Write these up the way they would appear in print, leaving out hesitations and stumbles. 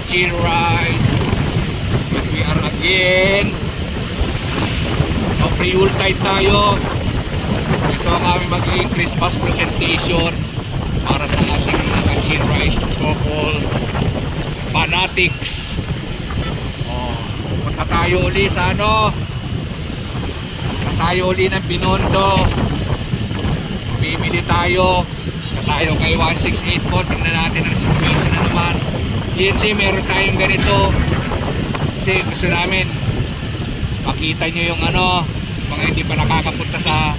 chill ride. We are again. Pre-Yuletide tayo. Ito ang aming magiging Christmas presentation para sa ating mga chill ride couple fanatics. Punta tayo uli sa ano? Punta tayo uli ng Binondo. Bibili tayo. Tayo kay 168 po. Tingnan natin ang situation na naman. Yearly meron tayong ganito. Kasi gusto namin makita nyo yung ano, mga hindi pa nakakapunta sa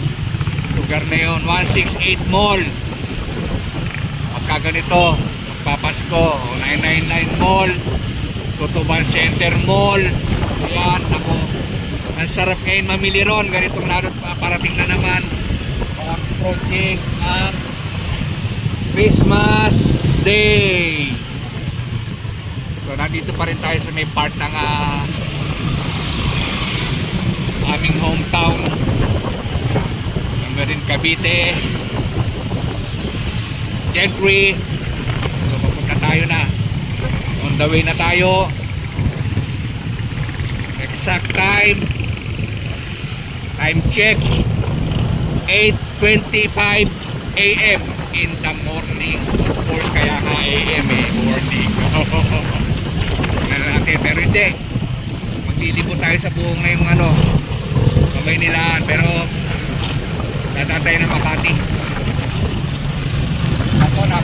lugar na yun. 168 Mall. Pagka ganito, magpapasko. 999 Mall. Tutuban Center Mall. Ayan, ako. Ang sarap ngayon mamili ron. Ganitong lalo't parating na naman. Approaching ang Christmas Day. So nandito pa rin tayo sa may part ng aming hometown. Hanggang rin Cavite, Gentry. So papunta tayo na. On the way na tayo. Exact time check 8:25 AM in the morning. Of course, kaya nga AM morning. Natin, pero hindi. Maglilibo tayo sa buong ngayong ano, kamay nilaan, pero natatay na Makati. Ako na.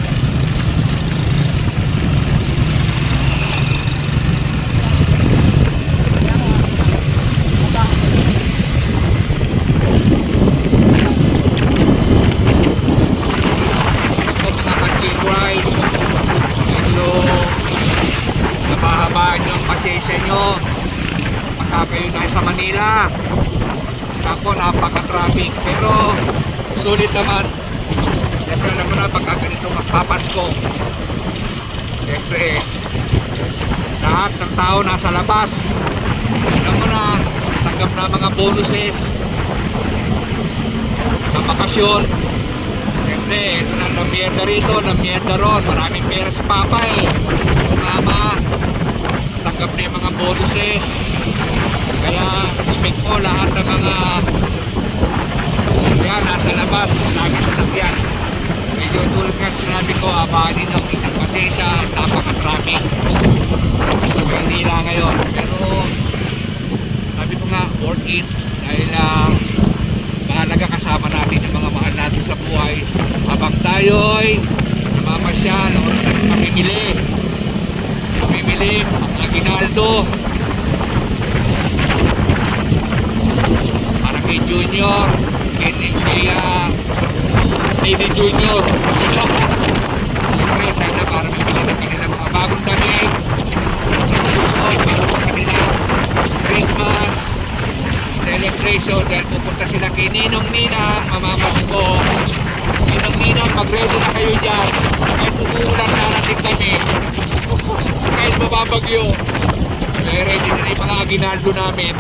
Pasensya nyo pagka kayo nasa Manila, ako napaka-traffic, pero sulit naman. Siyempre alam mo na pagka ganito magpapasko, siyempre lahat ng tao nasa labas, alam mo na, tanggap na mga bonuses sa bakasyon. Siyempre ito na, namiyenda rito, namiyenda ron, maraming pera si Papa si Mama, tanggap na yung mga bonuses. Kaya expect ko lahat ng mga yan, nasa labas, lagi sasakyan. Medyo tulad nga sinabi ko, abahanin ang inyong pasensya at napaka-traffic sa Maynila ngayon. Pero sabi ko nga, worth it dahil mahalaga kasama natin yung mga mahal natin sa buhay habang tayo'y namamasyal o mamimili ang aginaldo para kay Junior, kay Lady Junior. Siyempre tayo na para mamili natin ng mga bagong damit, susunod para sa kanila Christmas celebration, dahil pupunta sila kay Ninong Ninang, mamamasko. Ninong Ninang, mag-ready na kayo dyan kahit umuulan na natin kami, kahit mababagyo, ready na yung mga aginaldo namin.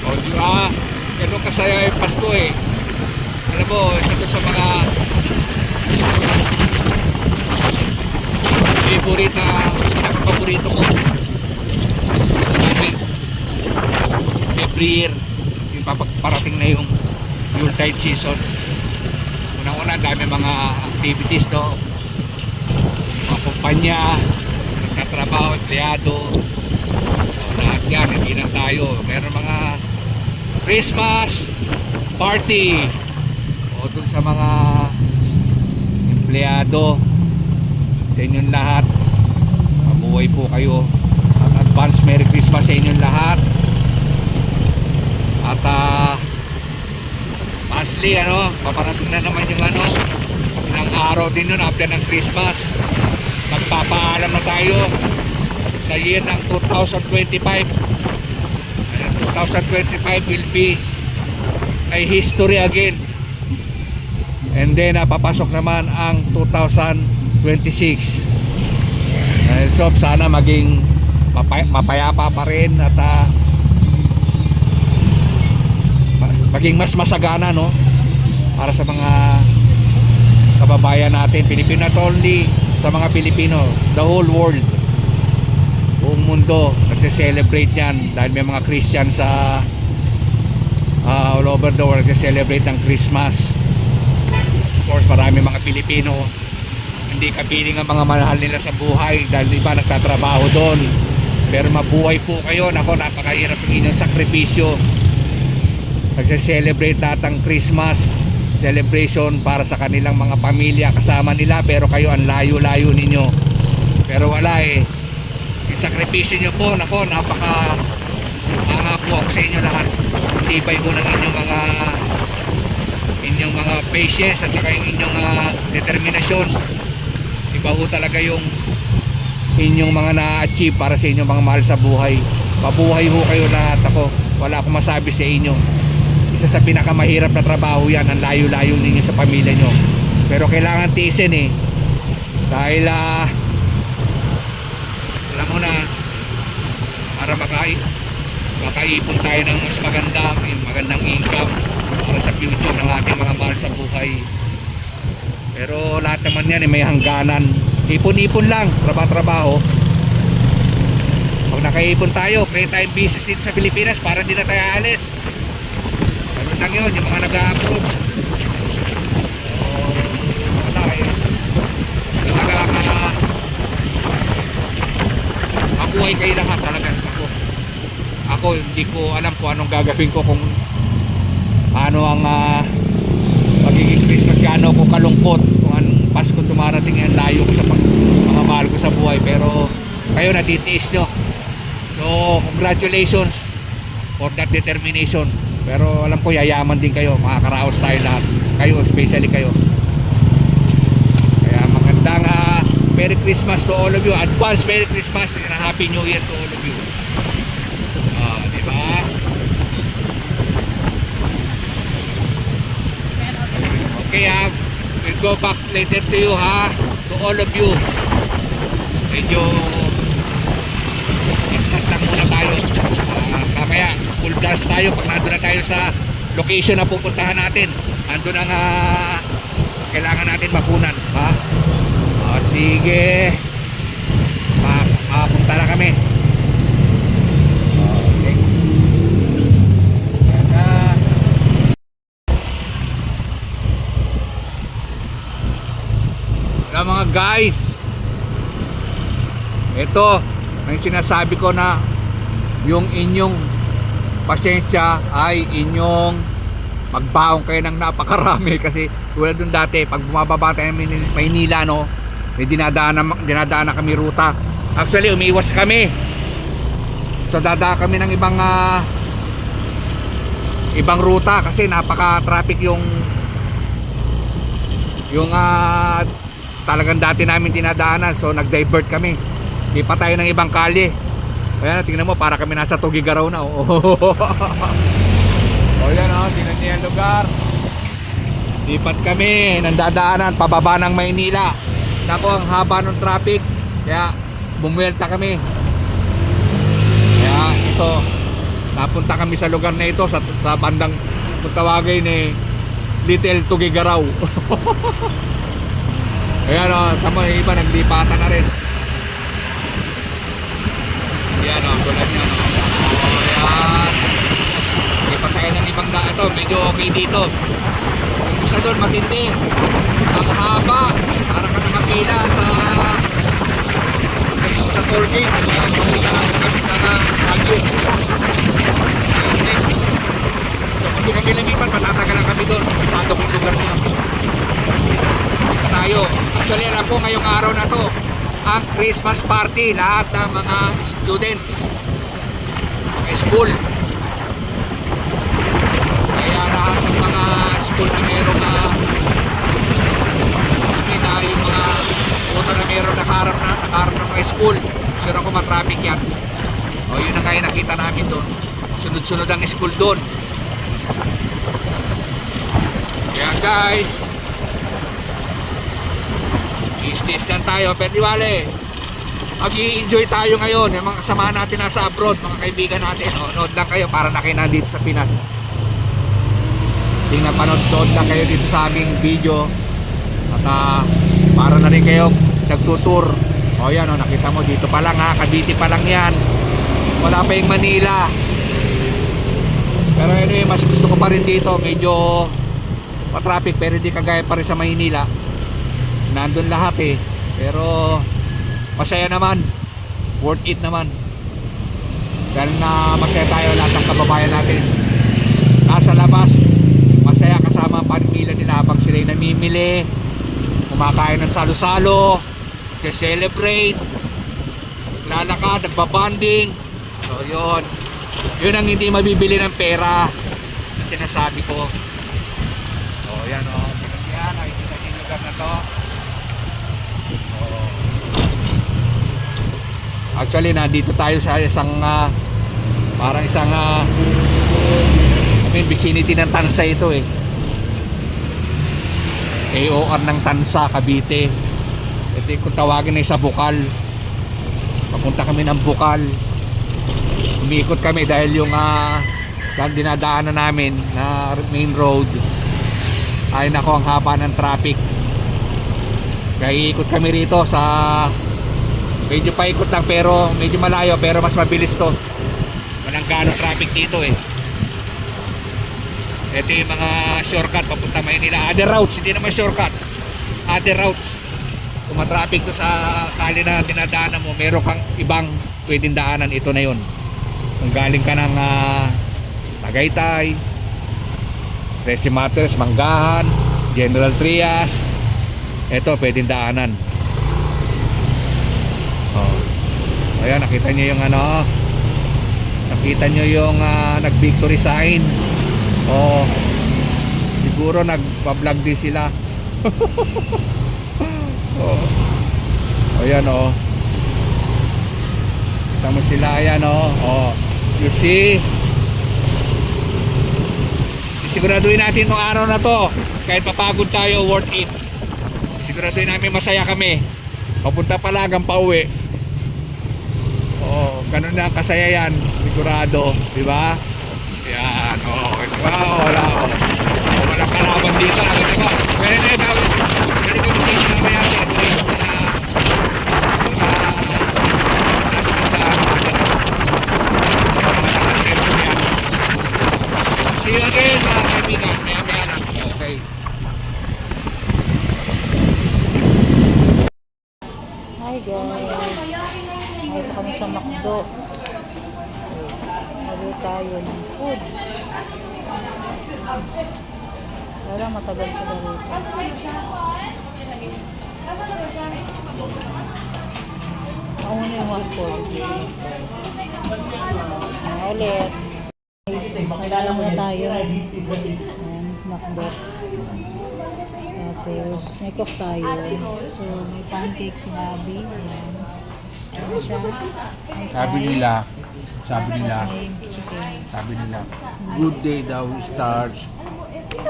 O diba, ganun kasaya yung Pasko alam mo, isa to sa mga pinaka-paborito ko every year, yung paparating na yung Yuletide season. Unang-una, dami mga activities mga kumpanya, nagtatrabaho, empleyado, lahat yan, hindi lang tayo. Meron mga Christmas party dun sa mga empleyado, sa inyong lahat, mabuhay po kayo. At advance Merry Christmas sa inyong lahat. At lastly, paparating na naman yung ilang araw din yun after ng Christmas. Magpapaalam na tayo sa year ng 2025. 2025 will be a history again. And then papasok naman ang 2026. So sana maging mapayapa pa rin at maging mas masagana para sa mga kababayan natin, Pilipino, not only sa mga Pilipino, the whole world, buong mundo nagse-celebrate yan dahil may mga Christian sa all over the world nagse-celebrate ng Christmas. Of course, marami mga Pilipino hindi kapiling ang mga mahal nila sa buhay dahil iba nagtatrabaho doon, pero mabuhay po kayo. Nako, napakahirap ng inyong sakripisyo. Nagse-celebrate lahat ng Christmas celebration para sa kanilang mga pamilya kasama nila, pero kayo ang layo-layo ninyo. Pero wala eh, yung sakripisyo nyo po, nako, napaka hanga po ako sa inyo lahat. Tibay ko ng inyong mga patience at saka yung inyong determinasyon. Iba ho talaga yung inyong mga na-achieve para sa inyong mga mahal sa buhay. Mabuhay ho kayo lahat. Ako, wala akong masabi sa inyo. Isa sa pinakamahirap na trabaho yan, ang layo-layo ninyo sa pamilya nyo, pero kailangan tiisin eh, dahil alam mo na, para makaipon tayo ng mas magandang income para sa future ng ating mga mahal sa buhay. Pero lahat naman yan may hangganan. Ipon-ipon lang, trabaho. Pag nakaipon tayo, create time business dito sa Pilipinas para di na tayo alis. Ganun lang yun, yung mga nag-a-approve. Wala eh. Talaga mabuhay kayo lahat talaga. Ako hindi ko alam kung anong gagawin ko, kung paano ang magiging Christmas, gaano ko kalungkot kung anong Pasko dumarating, yan layo ko sa mga mahal ko sa buhay, pero kayo natitiis nyo. So congratulations for that determination. Pero alam ko yayaman din kayo, makakaraos tayo lahat, kayo especially kayo. Kaya magandang Merry Christmas to all of you, advance Merry Christmas and a Happy New Year to all of you. Diba? Okay we'll go back later to you to all of you. Medyo lang muna tayo, mamaya full gas tayo pag nandun na tayo sa location na pupuntahan natin. Nandun ang kailangan natin mapunan sige, mapunta na kami. Okay. Mga guys, ito ang sinasabi ko, na yung inyong pasensya ay inyong magbaong kayo ng napakarami. Kasi tulad dun dati, pag bumababa tayo ng Maynila, no, may dinadaan na kami ruta. Actually umiwas kami, so dadaan kami ng ibang ruta kasi napaka traffic yung talagang dati namin dinadaanan. So nag-divert kami, lipat tayo ng ibang kalye. Ayan, tingnan mo, para kami nasa Tugigaraw na. Yan tingnan niyo yung lugar. Lipat kami ng dadaanan pababa ng Maynila. Nako, ang haba ng traffic, kaya bumuelta kami. Kaya ito, napunta kami sa lugar na ito, sa bandang kung tawagin Little Tugigaraw. Ayan tama, yung iba naglipatan na rin. Ayan tulad nyo. Ayan, lipat tayo ng ibang ito, medyo okay dito. Yung isa doon matindi, ang haba, para ka nakapila sa toll gate, kami na Baguio. Next, so kung doon kami lumipat, matatagalan kami doon. Bisado kong lugar na yun. Dito tayo. Actually, alam ko ngayong araw na to ang Christmas party, lahat ng mga students, mga school. Kaya lahat ng mga school na merong yung mga puto na meron nakaharap ng mga school, sure ako matraffic yan. Yun ang kaya nakita namin doon, sunod-sunod ang school doon. Kaya guys, is lang tayo, pero di wale, mag-i-enjoy tayo ngayon. Yung mga kasama natin nasa abroad, mga kaibigan natin, nood lang kayo para na kayo nandito sa Pinas. Panood lang kayo dito sa aming video, at para na rin kayo nagtutur. O yan o, nakita mo dito pa lang ha, Cavite pa lang yan. Wala pa yung Manila. Pero anyway, mas gusto ko pa rin dito, medyo pa-traffic pero hindi kagaya pa rin sa Maynila. Nandun lahat eh. Pero masaya naman, worth it naman. Dahil na masaya tayo lahat ng kababayan natin. Nasa labas, masaya kasama ang pamilya nila habang sila'y namimili, kumakain ng salo-salo, celebrate, lalakad, nagbabanding. So yun, yun ang hindi mabibili ng pera na sinasabi ko. So yan o, yan, nakikita niyo yung lugar na to. So, actually nandito tayo sa isang parang isang vicinity ng Tansa ito eh. AOR ng Tansa, Cavite. Ito kung tawagin ay sa Bukal. Papunta kami ng Bukal. Umiikot kami dahil yung dinadaanan namin na main road ay nako ang haba ng traffic. Kaya iikot kami rito sa medyo paikot lang pero medyo malayo pero mas mabilis to. Walang ganong traffic dito eh. Ito yung mga shortcut papunta Maynila. Other routes, hindi naman shortcut. Other routes. Kung matraffic to sa kali na dinadaanan mo, meron kang ibang pwedeng daanan, ito na yun. Kung galing ka ng Tagaytay, Trece Matters, Manggahan, General Trias, ito pwedeng daanan. Oh. Ayan, nakita nyo yung nakita nyo yung nag-victory sign. Oh, siguro nagpa-vlog din sila. Oh. Ayan oh. Kita mo sila, ayan oh. Oh, you see? Siguraduhin natin itong araw na to. Kahit papagod tayo, worth it. Siguraduhin namin masaya kami. Papunta pa lang hanggang pauwi. Oh, ganun na kasaya yan. Sigurado, di ba? Yan, oh, diba? Wala, oh. Walang kalaban dito, nakita ko. Pero na yung gawin, ganito yung bisita na may ate. Ito yung sabi ko na, see you again, mga kaibigan. Maya-maya lang. Okay. Hi guys, dito kami sa McDo. Lagi tayo ng food. Wala matagal sila rito. Mauna yung 140. Ulit. Nagdala muna tayo. Ayan, McDo. Tapos, may coke tayo. So, may pancake sinabi. Ayan. Ano siya? May Sabi fries. nila, May chicken. sabi nila, good day daw starts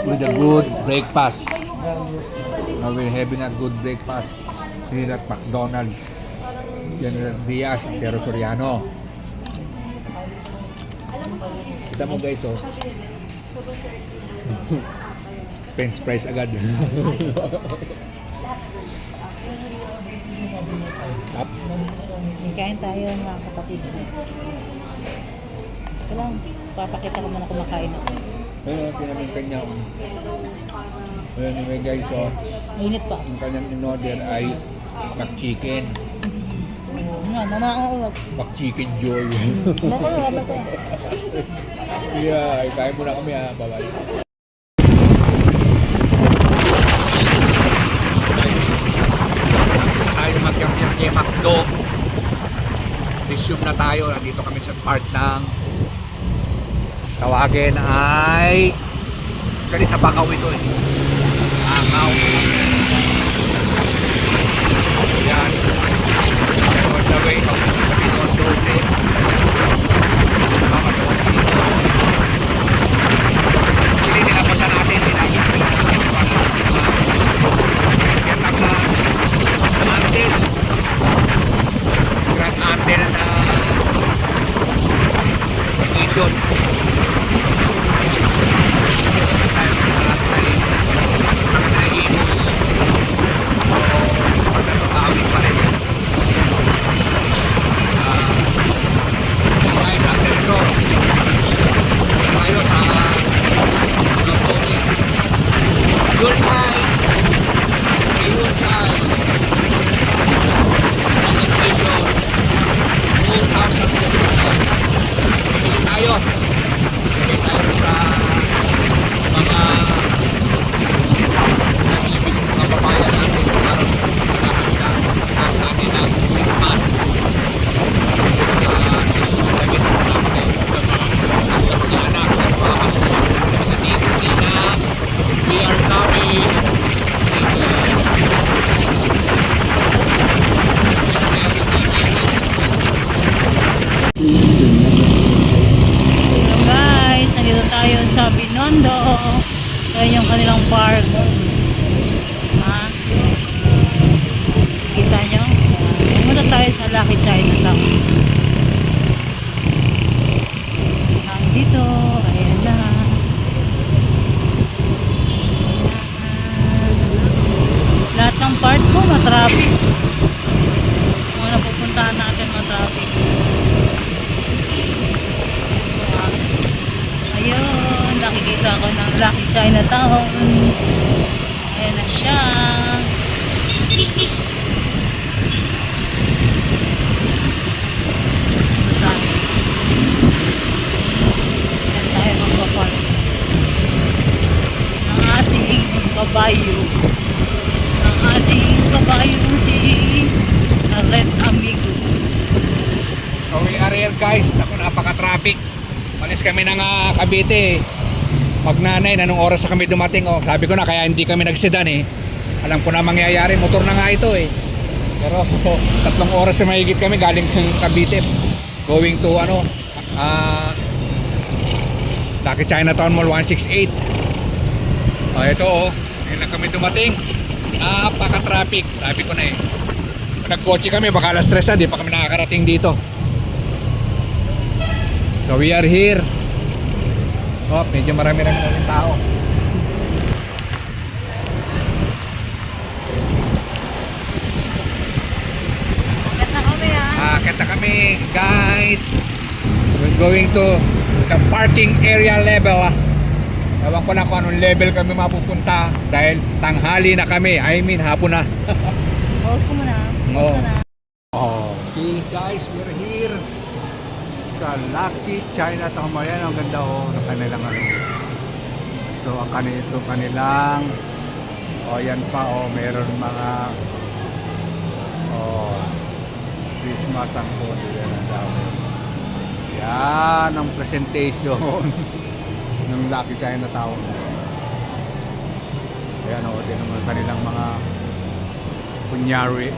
with a good breakfast. Now we're having a good breakfast here at McDonald's. General Trias, Antero Soriano. Kita mo guys oh. French fries agad. Up. Kain tayo mga kapatid. Kailang, papakita ko muna kumakain ako. Ayun, namin kanya. Ayun anyway guys oh. Mainit pa. Ang kanyang in-order ay McChicken. Mama, McChicken Joy. wala ko. Yeah, kain muna kami ha. Bye-bye. Isa tayo mag-yam-yam kay McDo. Resume na tayo. Nandito kami sa part ng tawagin ay actually sa Bakaw ito eh. Bakaw. Yan. On the way papunta sa Binondo ulit. Actually nilapasan natin. Grand Antel na vacation. Pasok kami na Imus. So, pagkatotawin pa sa Binondo. Ayan yung kanilang park. Ha? Kita nyo? Pumunta tayo sa Lucky Chinatown. Dito, ayan na. Lahat ng part ko matraffic. Kung ano pupuntahan natin matraffic. Ayun, nakikita ko ng Lucky Chinatown. Ayan na siya. Kabayo ang ating kabayo si Red Amigo. So we are here guys. Naku, napaka-traffic. Malis kami ng Cavite. Magnanay na nung oras na kami dumating. Oh. Sabi ko na kaya hindi kami nagsedan eh. Alam ko na mangyayari. Motor na nga ito eh. Pero 3 oras na mahigit kami galing ng Cavite. Going to Lucky Chinatown Mall 168. Ito oh. Ngayon lang kami dumating. Napaka-traffic. Sabi ko na eh. Kung nagkotse kami, baka alas 3 na, di pa kami nakakarating dito. So we are here. Oh, medyo marami-rami na rin tao. Kata kami Kata kami, guys. We're going to the parking area level. Ewan ko na kung anong level kami mapupunta dahil tanghali na kami. I mean, hapon na. Pause ko muna. Oh. Oh, see guys, we're here sa Lucky Chinatown. Ayan, ang ganda oh, ng kanilang So, ang kanilang yan pa oh, meron mga Christmas ang po. Yan ang presentation ng Lucky Chinatown. Ayan o, din naman kanilang mga kunyari.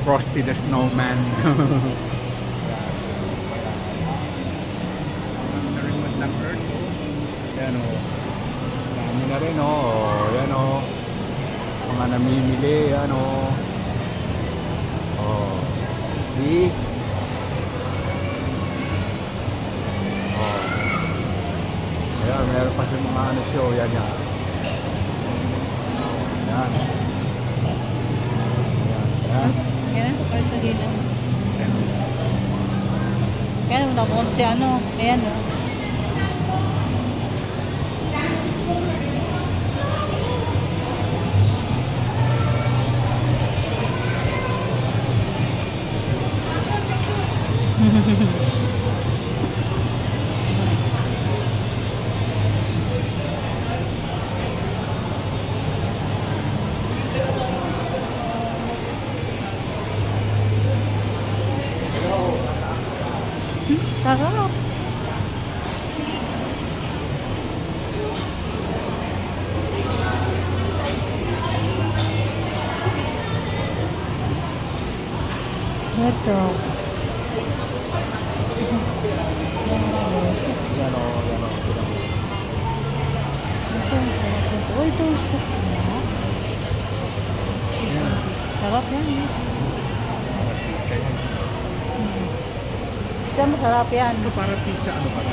Frosty the Snowman. Narimod ng Earth o. Ayan o. Dami na rin o. Ayan o. Mga namimili. Ayan o. See? Ayan, meron pa siya mga show. Yan yan. Yan. Yan. Yan, ito dito. Kaya naman ako si ayan o. Sarap. Ito. Oh, ito. Sarap yan. Ito masarap yan. Ito para pizza, ano ba?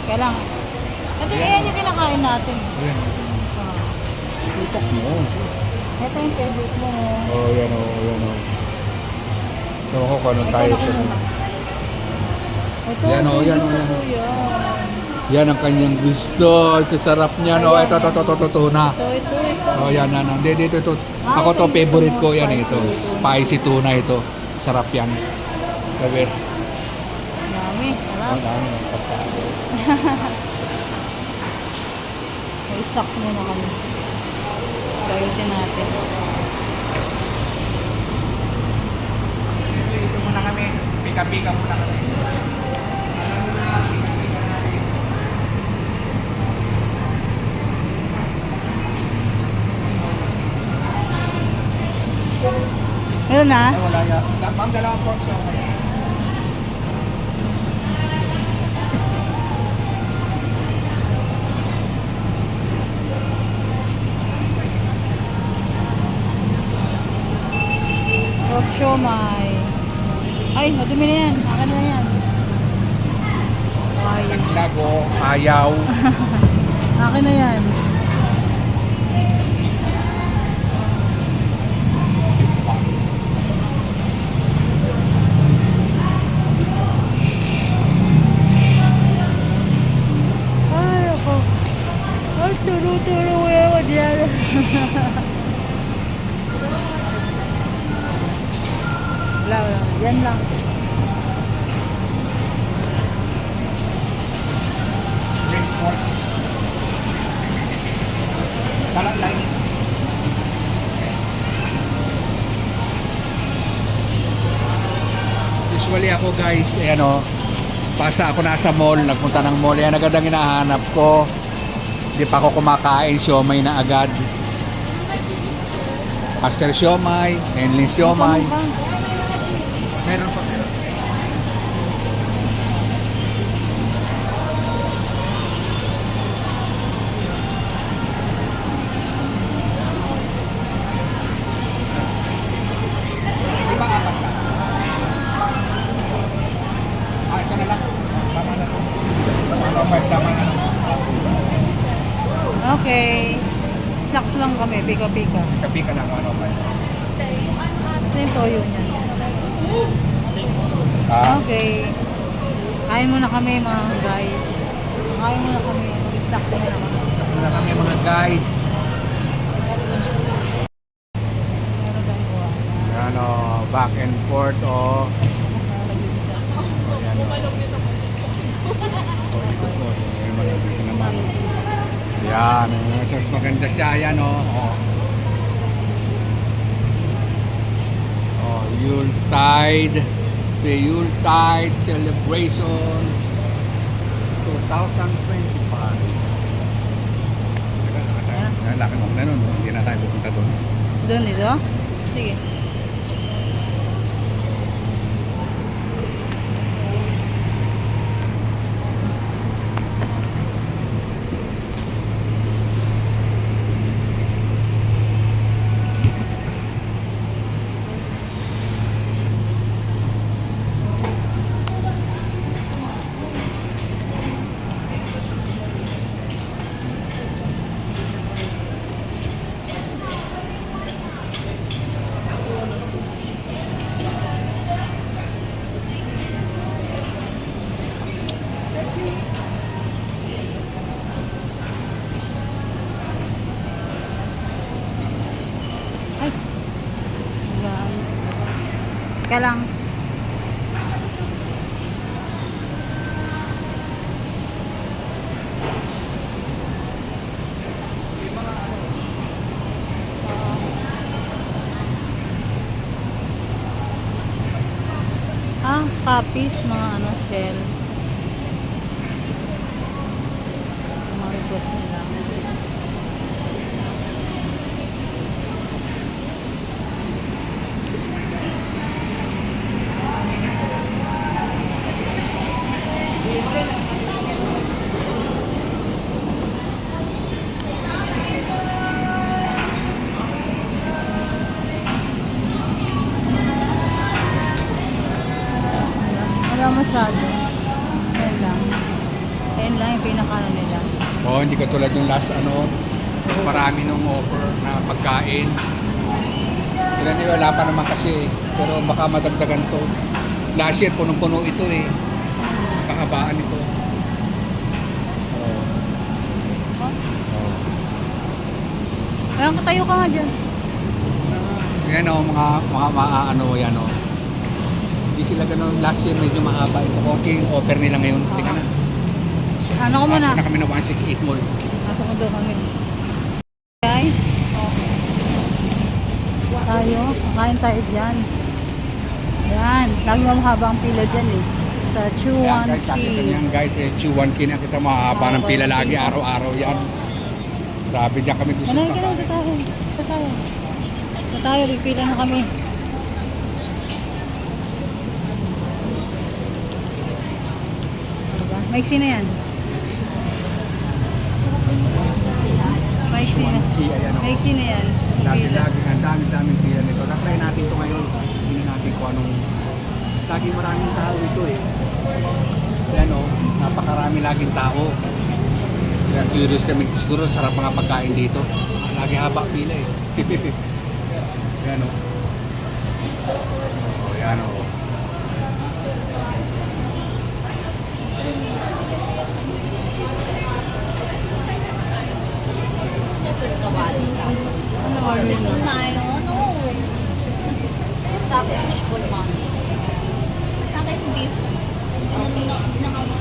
Kaya lang. Ito yan yung kinakain natin. Ayan. Tutok mo. Ito yung favorite mo. Oh, yan o, yan o. Ito ako kung anong tayo sa... Ito, Yan, ito oh, yan, gusto oh, yan. ko yan. Yan ang kanyang gusto. Sa sarap niya, no? Ito na. So, ito. Oh, yan, ano. Hindi, ito. Ako to, favorite ko yan ito. Spicy tuna ito. Sarap yan. The best. Dami. Sarap. Dami. May stocks muna kami. Gayusin natin. Ito muna kami. Pika-pika muna kami. Meron na? Ay, wala yan. Ma'am, dalawang pork siomay. Pork siomay. Ay, madumi na yan. Akin na yan. Ay, Naglago, ayaw. akin na yan. Ay, ako. Ay, turo-turo ako dyan. Wala. Yan lang. Green pork. Kalat line. Usually ako guys, ayan o, pasa ako nasa mall, nagpunta ng mall, yan agad ang hinahanap ko. Hindi pa ako kumakain, siomay na agad. Master siomay, endless siomay. Meron pa, meron. Di ba apat ka? Ito na lang. Tama na to. Tama na. Okay. Snacks lang kami, pika-pika. Kapi ka na, ano ba? Ito yung toyo niya. Ah, Okay. Kain muna kami mga guys. Kain muna kami. Mag-snacks muna kami. tapos na kami mga guys. Meron bang buwan? Yan o, back and forth o. Ayan o. O, ikot mo. Ayan mo, dito naman. Yan, mas maganda siya. Ayan o. Yuletide. The Yuletide celebration 2025. Laki mo na nun. Hindi na tayo pupunta doon. Doon dito? Sige. Ay. Yan. Teka lang. Copies, mga ano, shell. Mga request nila. Wala masyado. Yan lang. Yan lang yung pinakano nila. Oo, hindi ko tulad yung last ano, mas marami nung offer na pagkain. Wala na wala pa naman kasi, pero baka madagdagan to. Last year, punong-puno ito eh. Kahabaan ito. Oo. Oo. Ayan, katayo ka nga dyan. Yan o, mga ano, yan o. Hindi sila ganun. Last year medyo mahaba ito. Konti yung offer nila ngayon. Tingnan na. Ano ko muna? Pasok na kami na 168 mall. Nasa ko doon kami. Guys, tayo. Kakain tayo dyan. Yan. Lagi mahaba ang pila dyan eh. Sa Chuan Ayan guys, nakita niyan guys. Chuan Tea na kita mahaba ng pila lagi. Araw-araw yan. Grabe dyan kami gusto Ano pa. tayo? Sa tayo. Sa tayo, pipila na kami. Maiksi na yan. Maiksi na. Si, ayan o. Maiksi na yan. Pila. Lagi, ang dami-daming sila nito. Try natin ito ngayon. Hindi natin kung anong... Lagi maraming tao ito eh. Ayan o, napakarami laging tao. Kaya curious kami. Siguro sarap mga pagkain dito. Lagi haba pila eh. Ayan o. Oh, ayan o. Ano order mo?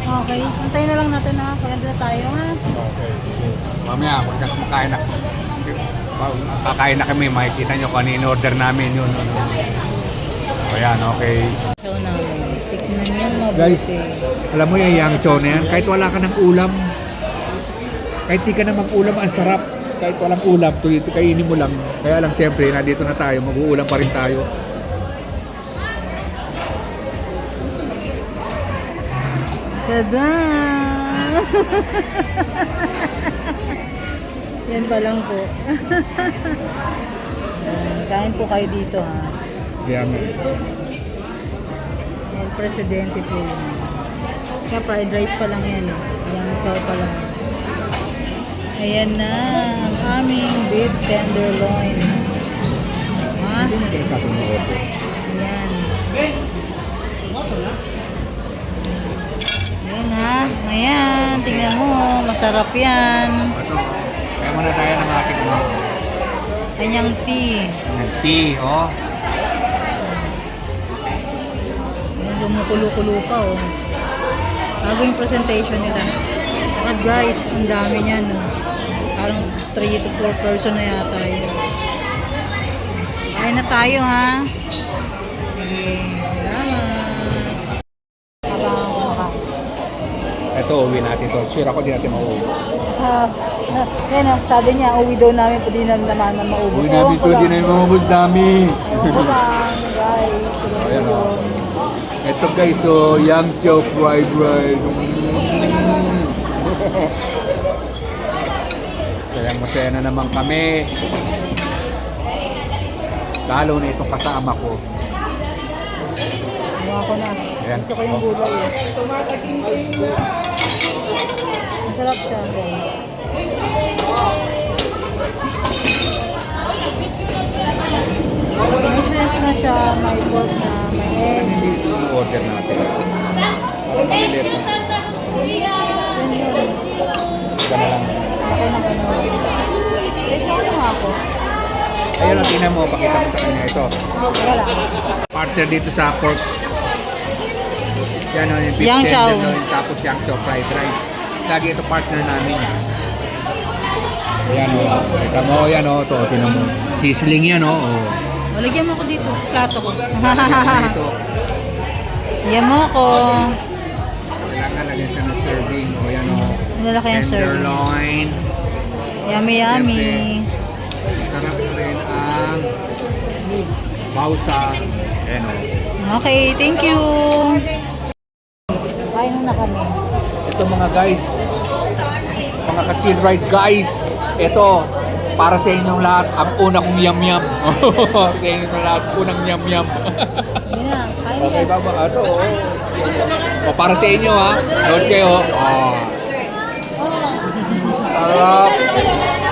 Okay, antayin na lang natin ha. Paganda na tayo ha. Okay. Mamaya, pagkas makain na. Kakain na kami, makikita nyo kung ano yung order namin yun. Ayan, okay. So namin, tignan niyo mabuti. Guys, alam mo yung yang chow na yan, kahit wala ka ng ulam, kahit di ka na mag-ulam, ang sarap. Kahit walang ulam, tuloy kainin mo lang. Kaya lang siyempre, nandito na tayo, mag-uulam pa rin tayo. Tada! Yan pa lang po. Kain po kayo dito ha. Kaya nga. Yan, presidente po yun. Kaya fried rice pa lang yan eh. Yan, chow pa lang. Ayan na, ang aming beef tenderloin. Ha? Hindi na kayo sa akin mag-order. Ayan. Ayan ha. Ayan, tingnan mo. Masarap yan. Kaya muna tayo ng ating Kanyang tea. tea, oh. Ayan, gumukulo-kulo pa oh. Bago yung presentation nila. At guys, ang dami niyan no. Parang 3 to 4 person na yata yun. Kain na tayo ha. Okay, salamat. Abangan ko makain. Ito, uwi natin to. Sure ako di natin mauwi. Yan sabi niya, uwi daw namin pwede naman na maubos. Uwi namin to, di namin mamabos dami. Ewan lang, guys. Ayan o. Ito guys, so yang chow fried rice. Kaya masaya na naman kami. Lalo na itong kasama ko. Ano ako na. Ayan. Gusto ko yung gulay eh. Masarap siya. May shrimp na siya, may pork na, may egg. Hindi ito yung order natin. Parang malilit na. Yan yun. Ika na lang. Okay na gano'n. Wait, kasi nga ako. Ayun, tingnan mo, pakita mo sa kanya ito. Wala. Partner dito sa pork. Yan o, yung beef Yang chow. tenderloin, tapos yang chow fried rice. Lagi ito partner namin. Yan o, kita mo, yan o, ito, tinan mo. Sizzling yan o. O, lagyan mo ako dito. Plato ko. Ito, Lagyan mo ako. kailangan lagyan siya ng serving. O, yan o. Nilalaki yung serving. Tenderloin. Yummy, yummy. Sarap na rin ang bausa. Yan o. Okay, thank you. Kain na kami. Ito mga guys, mga ka-chill ride guys, ito, para sa inyong lahat, ang una kong yam-yam. Sa inyong lahat, unang yam-yam. Yun na, kain Okay, na. baba, ano, o, para sa inyo ha, nood kayo. Sarap.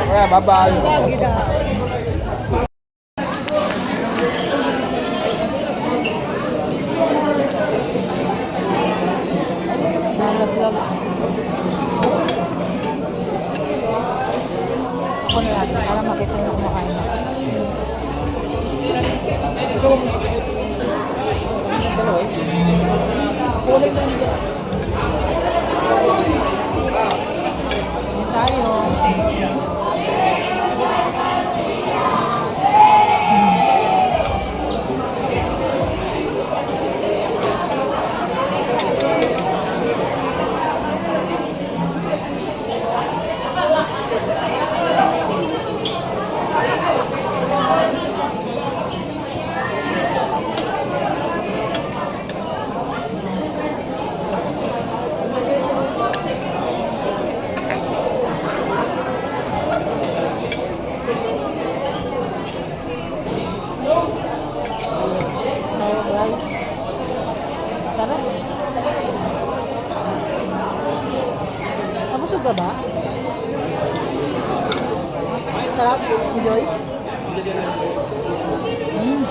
Kaya, bye-bye. Nalaglag. Ako na natin para makita niyo kumakain na. Tayo. ka ba? Sarap? Enjoy? Mm.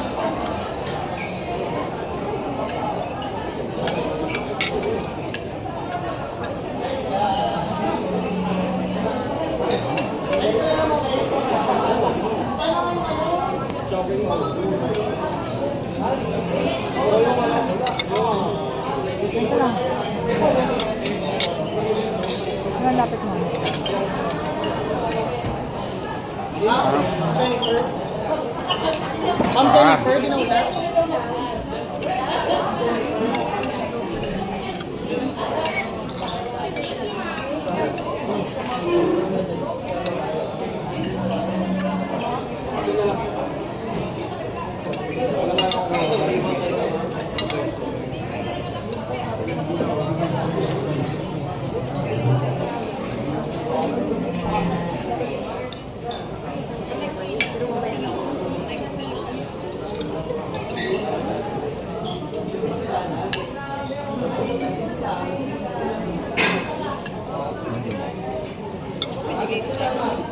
Ito lang. Ang lapit mo. Ma'am Jennifer, ginawala.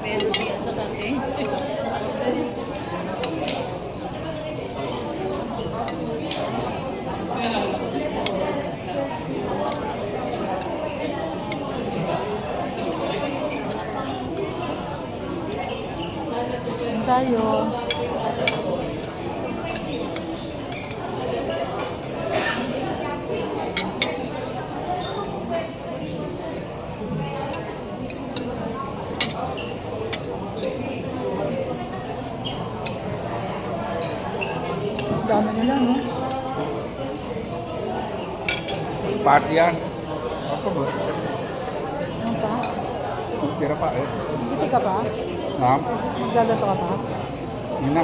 Melody at saka tayo. Dami nila, no? Party yan. Ako ba? Ano pa? Tira pa eh. Hindi ka pa? Ma'am? Gagato ka pa? Mina.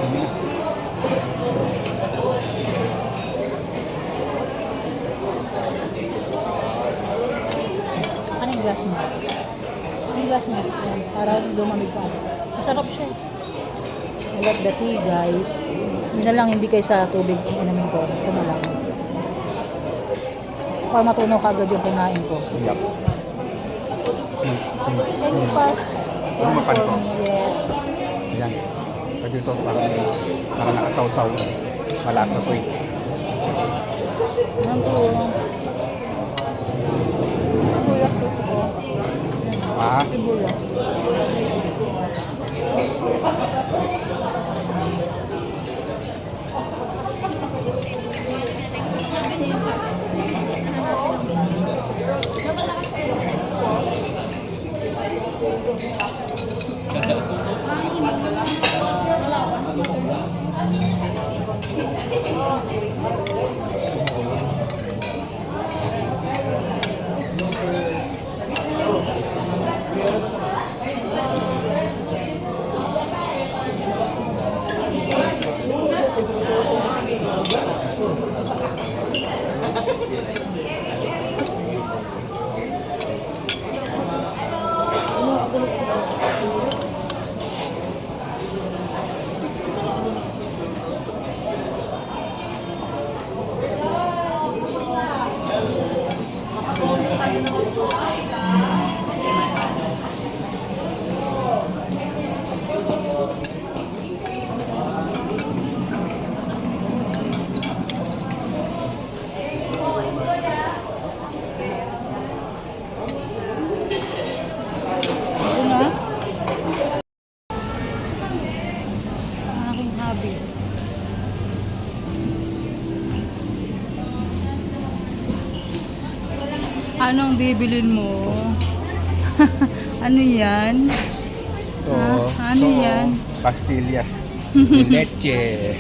Ano yung glass mo? Ano yung glass mo? Ayan, para lumamig ka. Masarap siya. I love the tea, guys. Hindi na lang, hindi kayo sa tubig inamin ko. Ito na lang. Para matunaw ka agad yung kinain ko. Yup. Thank you, Pas. Ano mapan ko? Yes. Yan. Pwede ito parang nakasawsaw. Malasa to eh. Ano po? Sibuyas ko. Ah, Sibuyas. Ito na. Ang aking hobby. Anong bibilin mo? Ano yan? ito. Ano yan? Pastillas. De leche.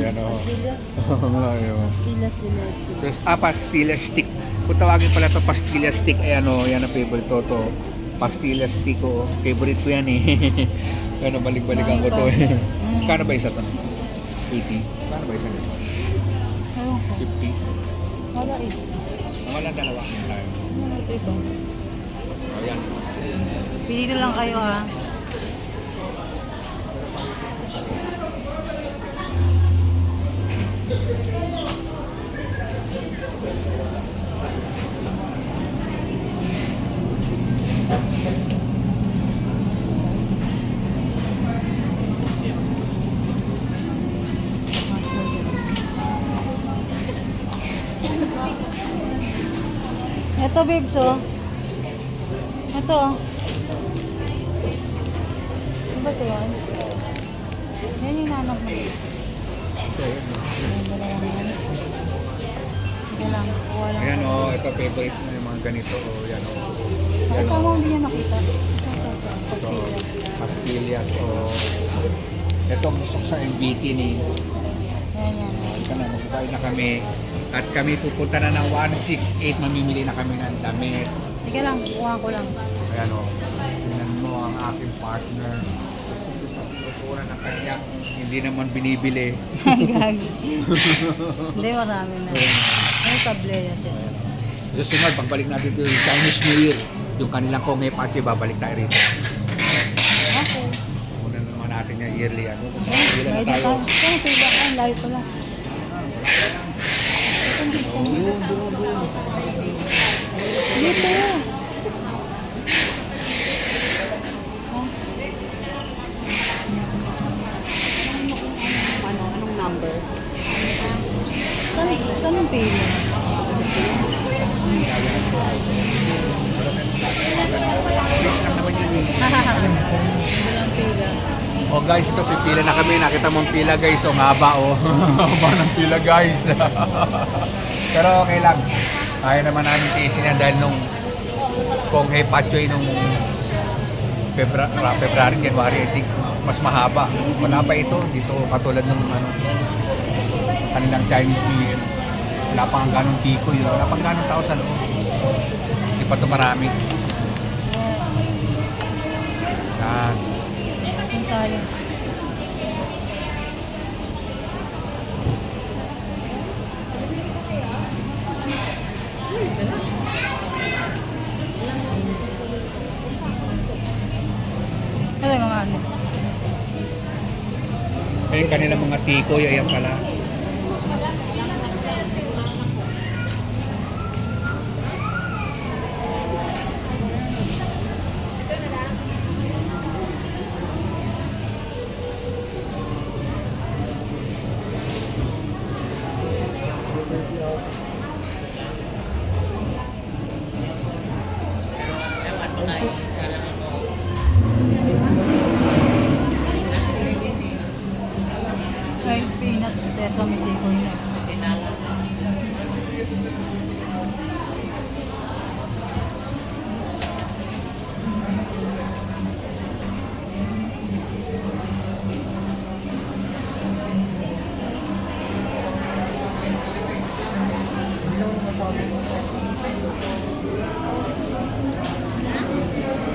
Ano? Tilas de leche. Tapos, pastillas stick. Kung tawagin pala ito pastillas stick, ay ano, yan ang favorite to. Pastillas stick ko. Favorite ko yan eh. Ano, balik-balikan ko to eh. Kano ba isa to? 80? Kano ba isa nito? Ewan ko. 50? Wala eh. Wala dalawa kami tayo. Ano ito? Ayan. Pili na lang kayo ha. Ito, babes, oh. Ito, oh. Ano ba ito yan? Yan yung nanak mo. Sige lang, kuha lang. Ayan o, ito favorite mo yung mga ganito o yan o. Bakit tama hindi niya nakita? So, pastillas o ito gusto ko sa MBT ni Yan, yan. ito na, magbabayad na kami at kami pupunta na ng 168, mamimili na kami ng damit. Sige lang, kuha ko lang. Ayan o, tingnan mo ang aking partner. Gusto sa pupunan ng kanya, hindi naman binibili. Gagi. Hindi, marami na. Ay, table yan. Sa sunod, pagbalik natin dito yung Chinese New Year, yung kanilang Konghe Party, babalik tayo rito. Okay. Muna naman natin yung yearly ano. Ilan na Ready tayo? tayo. Saan ito iba? Ay, live pala. Oh, yun, doon. Dito. Anong number? Saan yung pila? Yes lang naman yun eh. Walang pila. Oh guys, ito pipila na kami. Nakita mong pila guys. Oh, haba oh. Haba ng pila guys. Pero okay lang. Kaya naman namin tiisin yan dahil nung Konghe Pachoy nung February, January, I think mas mahaba. Wala pa ito. Dito katulad ng ano, kanilang Chinese New Year. Wala pang ganong tiko yun. Wala pang ganong tao sa loob. Hindi pa ito marami. Yan. Saan tayo? Ano yung mga ano? Ayun kanilang mga tikoy, ayan pala. Ay, peanut sesame tikoy na.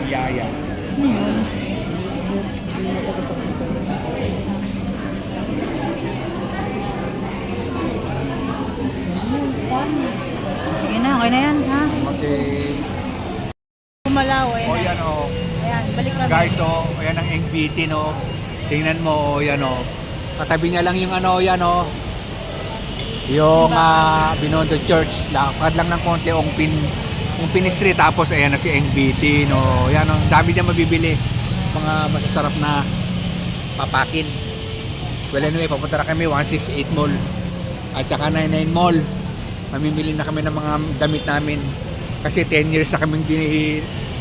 Yaya. Ano yun? Sige na, okay na yan, ha? Okay. Kumalaw, ayan O na. yan o. Ayan, balik kami. Guys, o. Ayan ang NBT no. Tingnan mo, o yan o. Katabi niya lang yung ano, yan o. Yung Binondo Church. Lakad lang ng konti, Ongpin Street. Tapos ayan na si NBT no. Yan o. Dami niya mabibili. Mga masasarap na papakin. Well anyway, papunta na kami 168 Mall. At saka 99 Mall. Mamimili na kami ng mga damit namin. Kasi 10 years na kaming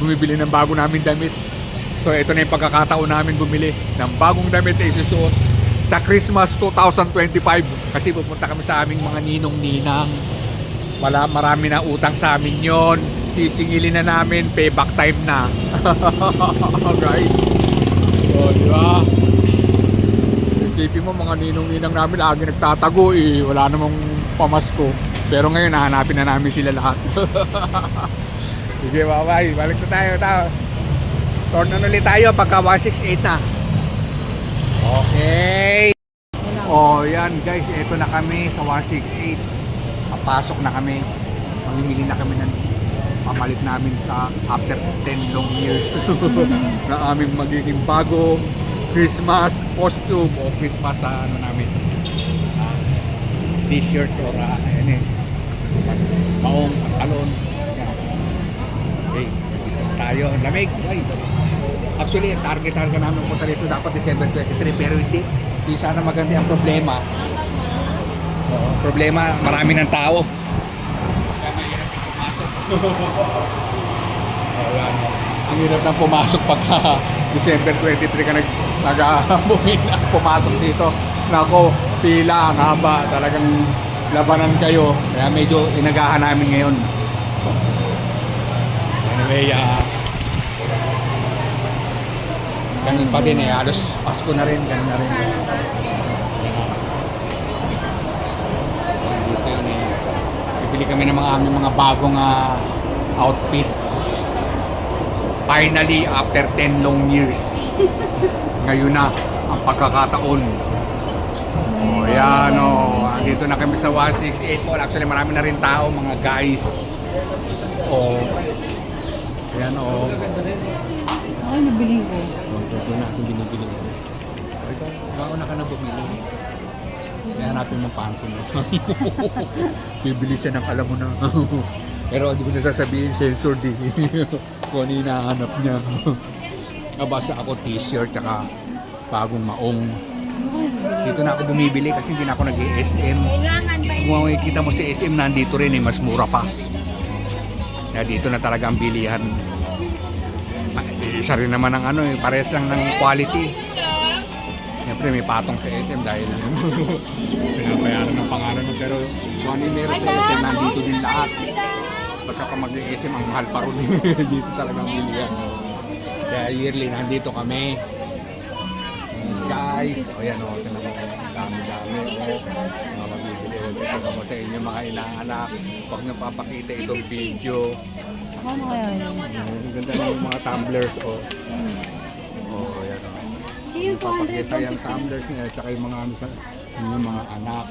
bumibili ng bago namin damit. So ito na yung pagkakataon namin bumili ng bagong damit na isusuot sa Christmas 2025. Kasi pupunta kami sa aming mga ninong-ninang. Marami na utang sa amin yon. Sisingilin na namin, payback time na. Guys. So, di ba? Isipin mo mga ninong-ninang namin lagi nagtatago eh. Wala namang pamasko. Pero ngayon nahanapin na namin sila lahat. Sige, bye-bye. Balik na tayo. Turn on ulit tayo pagka 168 na. Okay. Oh, yan guys. Ito na kami sa 168. Papasok na kami. Mamimili na kami ng pamalit namin sa after 10 long years na aming magiging bagong Christmas costume o Christmas sa ano namin. T-shirt or ayan eh. Maong pantalon. Yan. Okay, dito na tayo. Ang lamig, guys. Actually, target namin punta dito dapat December 23 pero hindi. Hindi sana maganda ang problema. Problema, marami ng tao. Kaya mahirap yung pumasok. Ayan. Ang hirap nang pumasok pagka December 23 ka pumasok dito. Nako, pila, ang haba. Talagang labanan kayo. Kaya medyo inagahan namin ngayon. Anyway, ganun pa din eh. Halos Pasko na rin. Ganun na rin. Dito yun eh. Bibili kami ng aming mga bagong outfit. Finally, after 10 long years. Ngayon na ang pagkakataon. O, yan o. Dito na kami sa 168 Mall. Actually, marami na rin tao, mga guys. O. Yan o. Ay, nabili ko. Ito natin binibili. Ito, bago na ka na bumili. Kaya hanapin mo panty mo. Bibili siya ng alam mo na. Pero hindi ko na sasabihin, sensor din. Kung ano yung nahanap niya. Nabasa ako t-shirt tsaka bagong maong. Dito na ako bumibili kasi hindi na ako nag-SM. Kung makikita mo si SM, nandito rin eh, mas mura pa. Kaya dito na talaga ang bilihan. Isa rin naman ang ano eh, parehas lang ng quality. Siyempre may patong sa SM dahil pinabayaran ng pangalan mo. Pero kung ano yung meron sa SM, nandito din lahat. Pagka pa mag-SM, ang mahal pa rin. Dito talagang bilihan. Kaya yearly, nandito kami. Guys, o yan o, dami-dami. Mga mabibili. Ito mo sa inyo mga inaanak. Huwag nyo papakita itong video. Ano kaya yun? Ang ganda ng mga tumblers o. O, yan o. Papakita yung tumblers niya at saka yung mga, yung mga anak.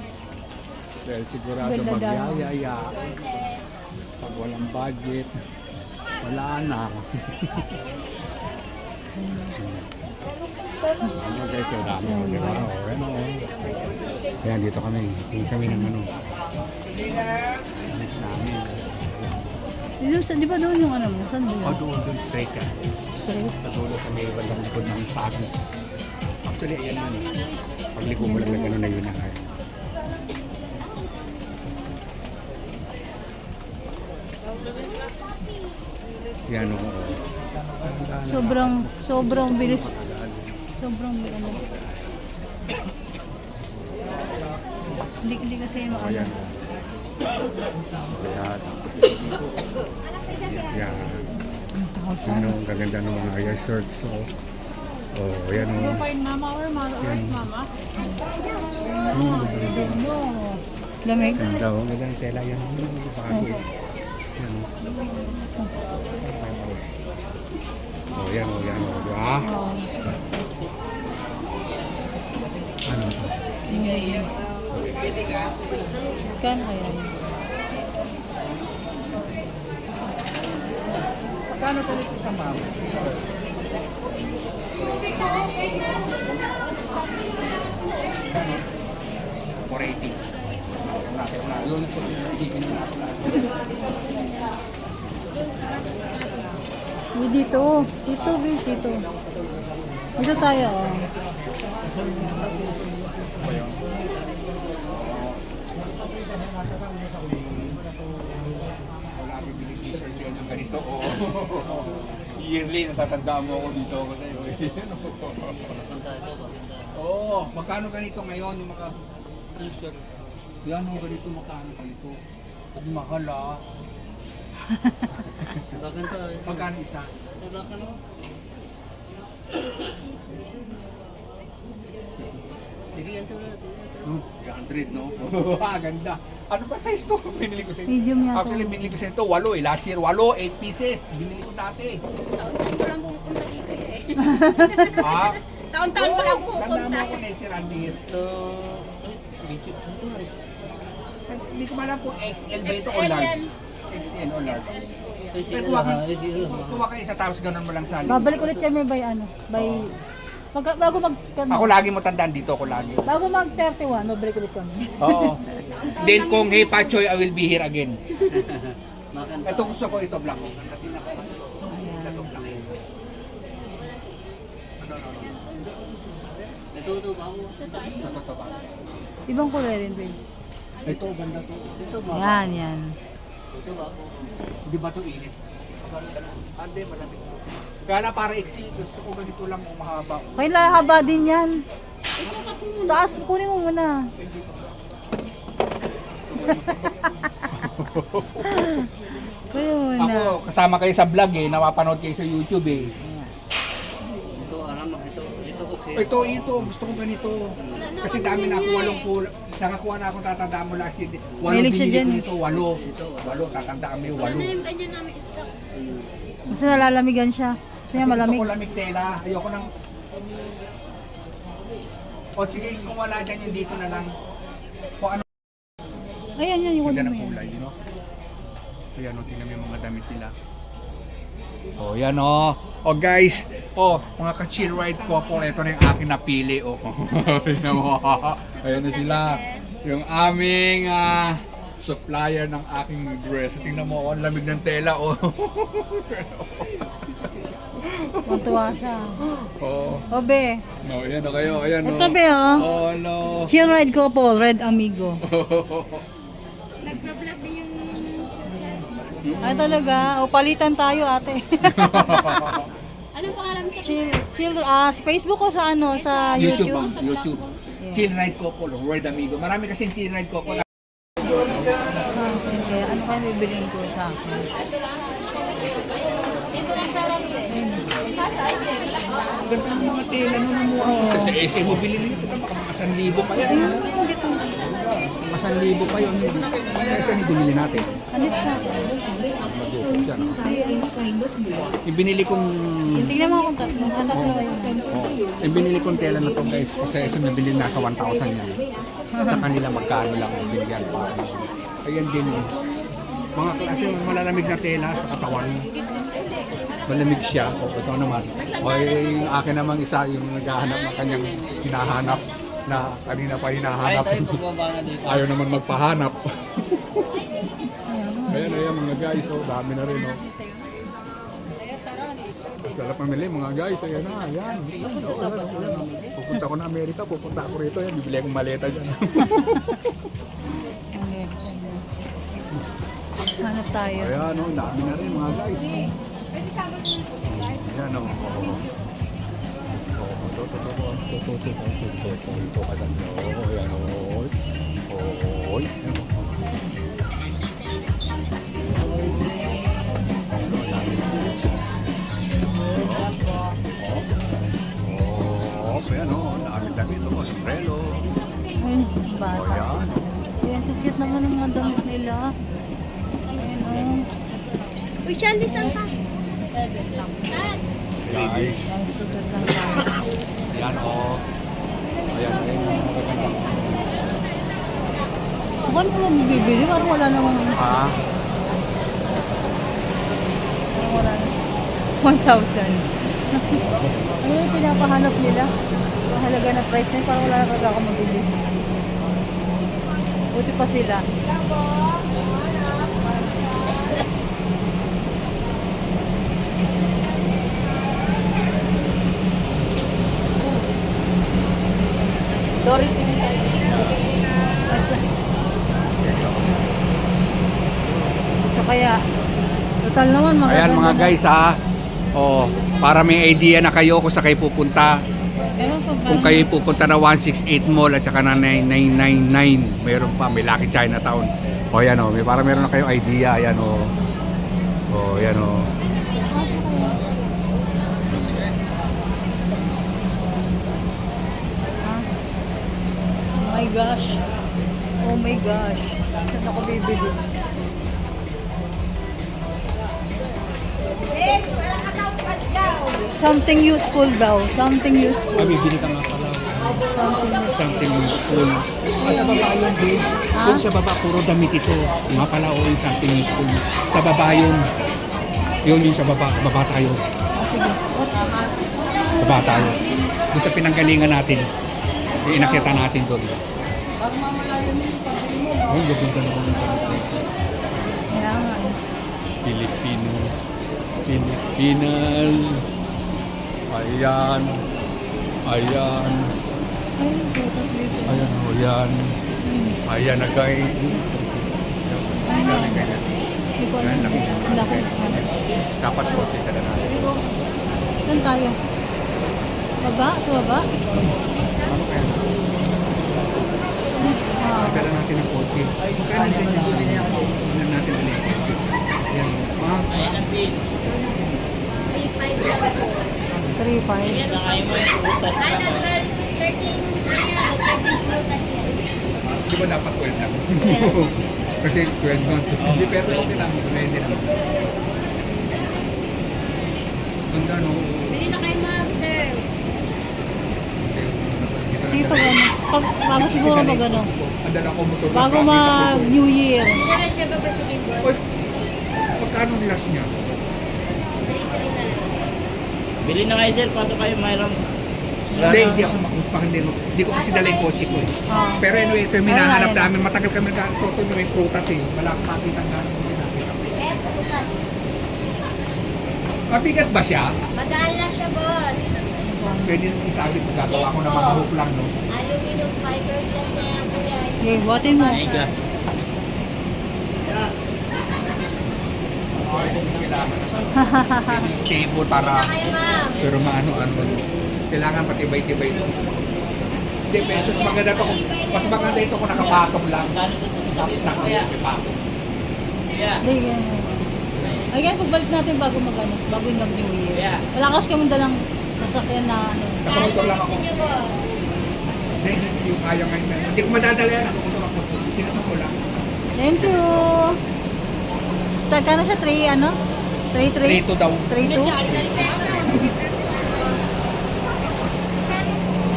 Dahil sigurado magyayaya. Pag walang budget, wala na. Ano guys, so dami ko dito. Ano, kaya dito kami. Hindi kami ng ano. Di ba doon yung ano mo? Saan doon? Doon straight ka. Straight? Sa dulo sa may bandang likod ng sako. Actually, ayan man. Pagliko mo lang na gano'n na yun na kaya. Yan o. Sobrang bilis. Sobrang bilis. Hindi kasi maano. Ayan o. Ayan. Yan. Ano, ang gaganda ng mga ayan shirts. Oh, ayan o. Mama or mama? Lamig? Ganda o. Ganda ng tela yan. Yan o. Oh, yan o, yan o. Diba? Ano ito? Kan kaya? Magkano ito nito isang mama? 480. Yun ito yung chicken na Dito. Dito, Bill. Dito. Dito tayo. wala bibili t-shirts yan yung ganito. Yearly, natatandaan mo ako dito ako sa'yo. Oo, magkano ganito ngayon yung mga t-shirt? Yan o, ganito magkano ganito. Mahal ah. Magkano isa? No, 300 no? Ganda. Ano ba size to? Binili ko sa ito. Medium yata. Actually, binili ko sa ito. 8 eh. Last year, 8 pieces. Binili ko dati. Taon-taon ko lang pupunta dito eh. Ha? Taon-taon ko lang Tanda pupunta. mo ako next year, Andis. Hindi ko malam kung XL ba ito o XL large. yan. XL o large. Pero tuwa kayo sa tapos ganun mo lang sa Babalik ulit kami by ano? Bago Ako lagi mo tandaan dito, ako lagi. Bago mag 31, babalik ulit kami. Oo. Then kung hey Pachoy, I will be here again. Ito gusto ko ito black. Ganda din ako. Ito black. Ito ba? Ibang kulay rin, Bill. Ito, ganda to. Ito, Yan. Hindi ba ito init? Ande, malamig. Kaya na para iksi, gusto ko ganito lang mahaba. Kaya haba din yan. Sa taas, kunin mo muna. Kunin mo muna. Ako, kasama kayo sa vlog eh, napapanood kayo sa YouTube eh. Ito, gusto ko ganito. Kasi dami na ako, 8 pula. Nakakuha na ako, tatandaan mo last year. 8 Mahilig siya binili dyan ko eh. nito, 8. Tatandaan mo yung Wala na 8. yung ganyan namin stock. Kasi nalalamigan siya. Gusto niya malamig. Gusto ko lamig tela. Ayoko nang... O sige, kung wala dyan yung dito na lang. Kung ano Ayan, yan, yung ganda kunin ng mo yan. kulay, you know? Ayan, tingnan mo yung mga damit nila. Oh, yan oh. Oh guys, oh, mga ka-chill ride couple, ito na yung aking napili. Oh, tingnan mo. Ayan na sila. Yung aming supplier ng aking dress. Tingnan mo, oh, ang lamig ng tela. Oh. Matuwa siya. Oh, Obe. no, ayan na kayo. Ayan oh. Ito be, oh. Oh, no. Chill ride couple, Red Amigo. Nagpa-vlog din yung... Ay talaga, o palitan tayo ate. Anong pangalan mo sa chill, sa Facebook o sa ano, sa YouTube, YouTube? ma'am. YouTube. Chill ride couple, Red Amigo. Marami kasing chill ride couple. Ah, okay. Ano kaya bibiliin ko sa akin? Ganda ng mga tela no na mukha. Sa SM mo bilhin nito, baka mga 1,000 pa yan. Mga 1,000 pa yun. Saan yung binili natin? Ano sa Madukot yan. Yung binili kong... Tingnan mo kung tatlo. Tatlo yun. Yung binili kong tela na to guys, sa SM na binili nasa 1,000 yan. Sa kanila magkano lang ang binigyan para. Ayan din eh. Mga klase malalamig na tela sa katawan. Malamig siya. O ito naman. O yung akin namang isa yung naghahanap ng kanyang hinahanap na kanina pa hinahanap. Ayaw naman magpahanap. Ayan mga guys. O dami na rin o. Sarap mamili mga guys. Ayan na. Ayan. Pupunta ko na Amerika. Pupunta ako rito. Ayan. Bibili akong maleta dyan. Hanap tayo. Ayan o. Dami na rin mga guys. Ayan o. Sombrero. Ayun, bata. Ayan, cute naman ang mga damit nila. Ayun o. Uy, Shandy, saan ka? Guys. Ang sugat lang tayo. Ayan o. Ayan, ayan. Kung ano mo bibili, parang wala namang... Ha? Parang wala namang... 1,000. Ano yung pinapahanap nila? Ang halaga na price na yun, parang wala na talaga mabili. Buti pa sila. Sorry. So kaya, total naman mga Ayan mga guys ha. Oh, para may idea na kayo kung saan kayo pupunta. Kung kayo pupunta na 168 Mall at saka na 9999, meron pa, may Lucky Chinatown. O yan o, para meron na kayong idea. Ayan o. O yan o. Oh my gosh. Oh my gosh. Saan ako bibili? Something useful daw. Something useful. Bibili ka nga pala. Something useful. Something useful. Sa baba yun, babes. Ha? Kung sa baba, puro damit ito. Nga pala o yung something useful. Sa baba yun. Yun yung sa baba. Baba tayo. Sige. Baba tayo. Doon sa pinanggalingan natin. Yung inakita natin doon. Ay, gaganda naman yung damit. Kaya nga. Pilipinas. Pilipinas. Ayan. Ayan. Ay, butas dito. Ayan o, yan. Ayan na guys. Hindi ko Yan, alam. laki. Ang laki. Dapat konti ka na natin. Saan tayo? Baba? Sa baba? Ano kaya? Dala natin ang kotse. Kaya natin yung ganyan. Tingnan natin ulit yung kotse. Yan. Ma'am. 3.5 lang po. 3.5. Ano, 13 prutas yan. Di ba dapat 12 lang? Kasi 12 months. Hindi, pero okay lang. Pwede lang. Ganda, no? Bili na kayo ma'am, sir. Hindi pag ano. Bago siguro mag ano. Ang dala ko motor. Bago mag New Year. Hindi na siya babasigin, boss. Boss, magkano last niya? 3.3 na lang. Bili na kayo sir, pasok kayo, mayroong... Hindi ako makupang hindi ko kasi dala yung kotse ko eh. Ah. Pero anyway, ito yung minahanap Alright. namin. Matagal kami nagkakatoto na yung prutas eh. Wala akong makita ng gano'n hindi nakita. Eh, prutas. Mabigat ba siya? Magaan lang siya, boss. Pwede nang isabit mo. Gagawa ko na mga hook lang, no? Aluminum fiberglass na yan, kuya. Okay, buhatin mo. Mega. Kailangan na stable para Bili na kayo, ma'am. pero maano-ano. Kailangan patibay-tibay ito. Hindi, pesos maganda to. Mas maganda ito kung nakapatong lang. Tapos nakapatong. Yeah. Hindi, ganyan. Ay, ganyan, pagbalik natin bago mag ano, bago yung mag-New Year. Yeah. Wala kasi kami dalang sasakyan na ano. Nakamotor lang ako. Gusto niyo, boss. Hindi, yung kaya ngayon. Hindi ko madadala yan. Nakamotor ako. Tinatak ko lang. Thank you! Tagkano siya? 3 ano? 3-3? 3-2 daw. 3-2? Dito.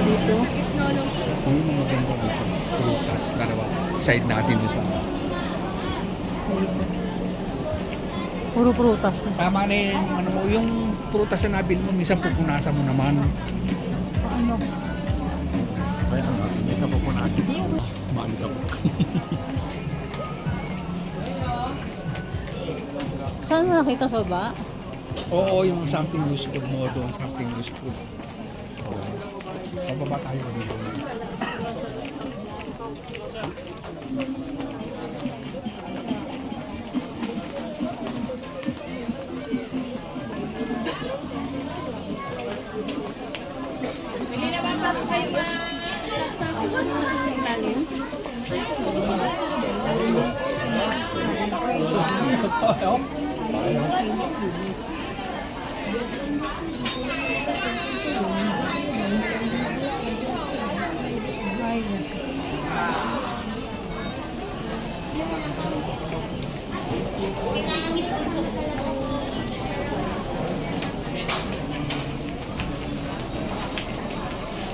Dito. Sa gitna lang siya. Yung mga ganda dito. Prutas. Dalawa. Side natin doon sa... Dito. Puro prutas na. Tama na yung, ano mo, yung prutas na nabil mo, minsan pupunasan mo naman. Ano? Kaya ang natin, minsan pupunasan mo. Mahal ka po. Saan mo nakita sa baba? Oo, yung something useful mo doon, something useful. Oo. Pababa tayo dito.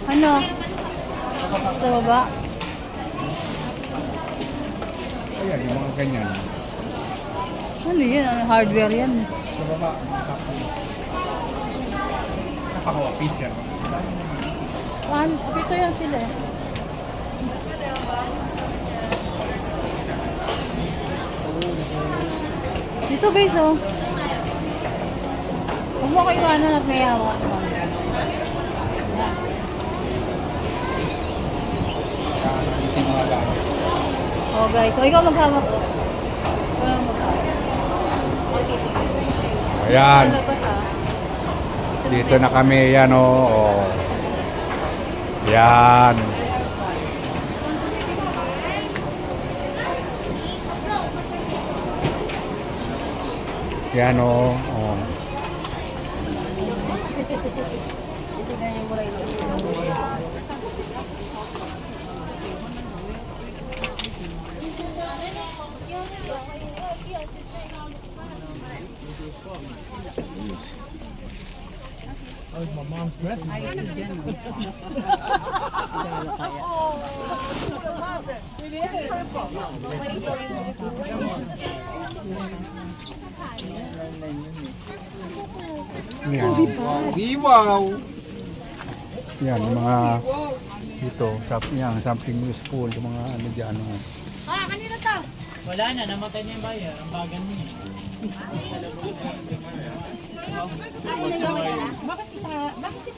Ano? Sa baba? Ayan, yung mga ganyan. Ano yan? Ano, hardware yan. Sa baba, tapos. Napaka-office yan. Dito yan sila. Dito guys, oh. Huwag mo kayo iwanan at may hawak. Yung mga gamit. Oh guys, so ikaw maghawak. Ikaw lang maghawak. Ayan, Labas ah. dito na kami, yan o. Oh. Yan. Yan o. Oh. Yan. Wow! Yan, yung mga dito, yan, something useful, yung mga ano dyan. Ano. Ah, kanina to. Wala na, namatay na yung buyer, ang bagan niya.